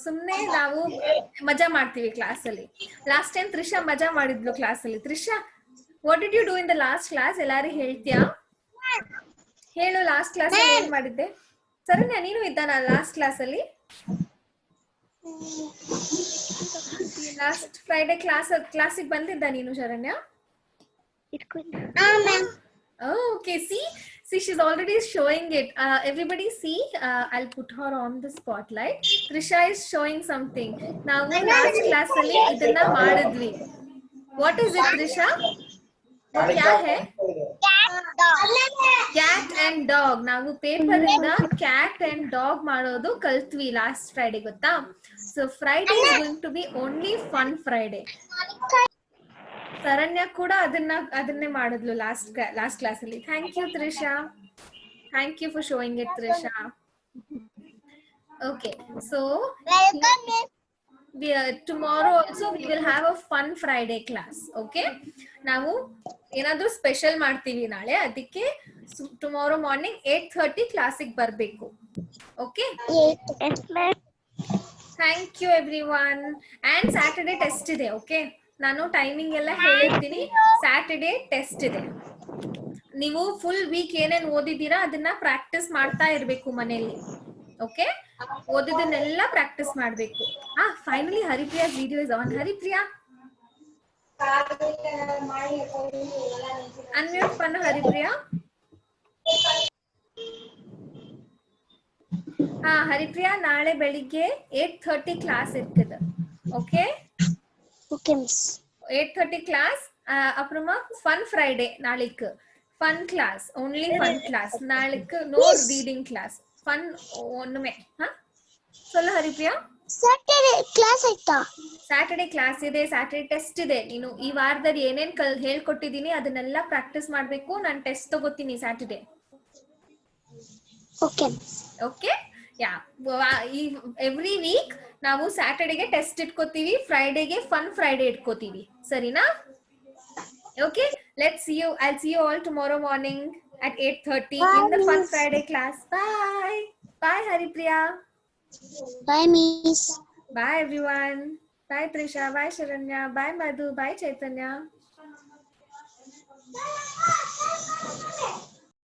ಸುಮ್ನೆ ನಾವು ಮಜಾ ಮಾಡ್ತೀವಿ ಕ್ಲಾಸ್ ಅಲ್ಲಿ. ಲಾಸ್ಟ್ ಟೈಮ್ ತ್ರಿಷಾ ಮಜಾ ಮಾಡಿದ್ಲು ಕ್ಲಾಸ್ ಅಲ್ಲಿ. Trisha, what did you do in the last class? ಎಲ್ಲಾರು ಹೇಳ್ತೀಯಾ? ಹೇಳು, ಲಾಸ್ಟ್ ಕ್ಲಾಸ್ ಅಲ್ಲಿ ಏನ್ ಮಾಡಿದ್ದೆ? ಸರಣ್ಯ, ನೀನು ಇದ್ದಾನ ಲಾಸ್ಟ್ ಕ್ಲಾಸ್ ಅಲ್ಲಿ? ಲಾಸ್ಟ್ ಫ್ರೈಡೆ ಕ್ಲಾಸಿಗೆ ಬಂದಿದ್ದ ನೀನು Sharanya? Okay, see, she's already showing it. Everybody see, I'll put her on the spotlight. Trisha is showing something. Now last class alli idanna madidvi. What is it, Trisha? Kya hai? Cat and dog. Now paper inda cat and dog ಮಾಡೋದು ಕಲ್ತ್ವಿ last Friday ಗೊತ್ತಾ? So Friday is going to be only fun Friday. ಸರಣ್ಯ ಕೂಡ ಅದನ್ನೇ ಮಾಡಿದ್ಲು last class ಅಲ್ಲಿ. Thank you Trisha, thank you for showing it Trisha. Okay, so tomorrow also we will have a fun Friday class. Okay, ನಾವು ಏನಾದ್ರೂ special ಮಾಡ್ತೀವಿ ನಾಳೆ, ಅದಕ್ಕೆ tomorrow morning 8:30 ಕ್ಲಾಸಿಗೆ ಬರಬೇಕು. Okay, thank you everyone. And Saturday test ಇದೆ. Okay, ನಾನು ಟೈಮಿಂಗ್ ಎಲ್ಲ ಹೇಳಿರ್ತೀನಿ. ಸ್ಯಾಟರ್ಡೆ ಟೆಸ್ಟ್ ಇದೆ. ನೀವು ಫುಲ್ ವೀಕ್ ಏನೇನ್ ಓದಿದ್ದೀರಾ ಅದನ್ನ ಪ್ರಾಕ್ಟೀಸ್ ಮಾಡ್ತಾ ಇರ್ಬೇಕು ಮನೆಯಲ್ಲಿ. ಓಕೆ, ಓದಿದ್ದನ್ನೆಲ್ಲ ಪ್ರಾಕ್ಟೀಸ್ ಮಾಡ್ಬೇಕು. Finally Haripriya video is on. Haripriya unmute ಪನ್ನು. ಹರಿಪ್ರಿಯಾ, ಹರಿಪ್ರಿಯಾ, ನಾಳೆ ಬೆಳಿಗ್ಗೆ 8:30 ಕ್ಲಾಸ್ ಇರ್ತದೆ. Okay, 8:30 class. ಅப்புறமா ಫನ್ ಫ್ರೈಡೆ ನಾಳಿக்கு fun class, only fun class. ನಾಳಿக்கு ನೋ ರೀಡಿಂಗ್ ಕ್ಲಾಸ್, ಫನ್ ஒண்ணுமே. சொல்ல ಹರಿಪ್ರಿಯಾ. Saturday class ಆಯ್ತಾ? ಸ್ಯಾಟರ್ಡೆ ಕ್ಲಾಸ್ ಇದೆ, ಸ್ಯಾಟರ್ಡೆ ಟೆಸ್ಟ್ ಇದೆ. ನೀನು ಈ ವಾರದಲ್ಲಿ ಏನೇನ್ ಹೇಳ್ಕೊಟ್ಟಿದೀನಿ ಅದನ್ನೆಲ್ಲ ಪ್ರಾಕ್ಟೀಸ್ ಮಾಡ್ಬೇಕು. ನಾನು ಟೆಸ್ಟ್ ತಗೋತೀನಿ ಸ್ಯಾಟರ್ಡೆ. ಓಕೆ ಓಕೆ, ಯಾ, ಎವ್ರಿ ವೀಕ್ ನಾವು ಸ್ಯಾಟರ್ಡೆಗೆ ಟೆಸ್ಟ್ ಇಟ್ಕೋತೀವಿ, ಫ್ರೈಡೆಗೆ ಫನ್ ಫ್ರೈಡೆ ಇಟ್ಕೋತೀವಿ. ಸರಿನಾ? Okay, let's see you. I'll see you all tomorrow morning at 8:30 in the Fun Friday class. Bye. Bye, Haripriya. Bye, Miss. Bye, everyone. Bye, Trisha. Bye, Sharanya. Bye, Madhu. Bye, Chaitanya.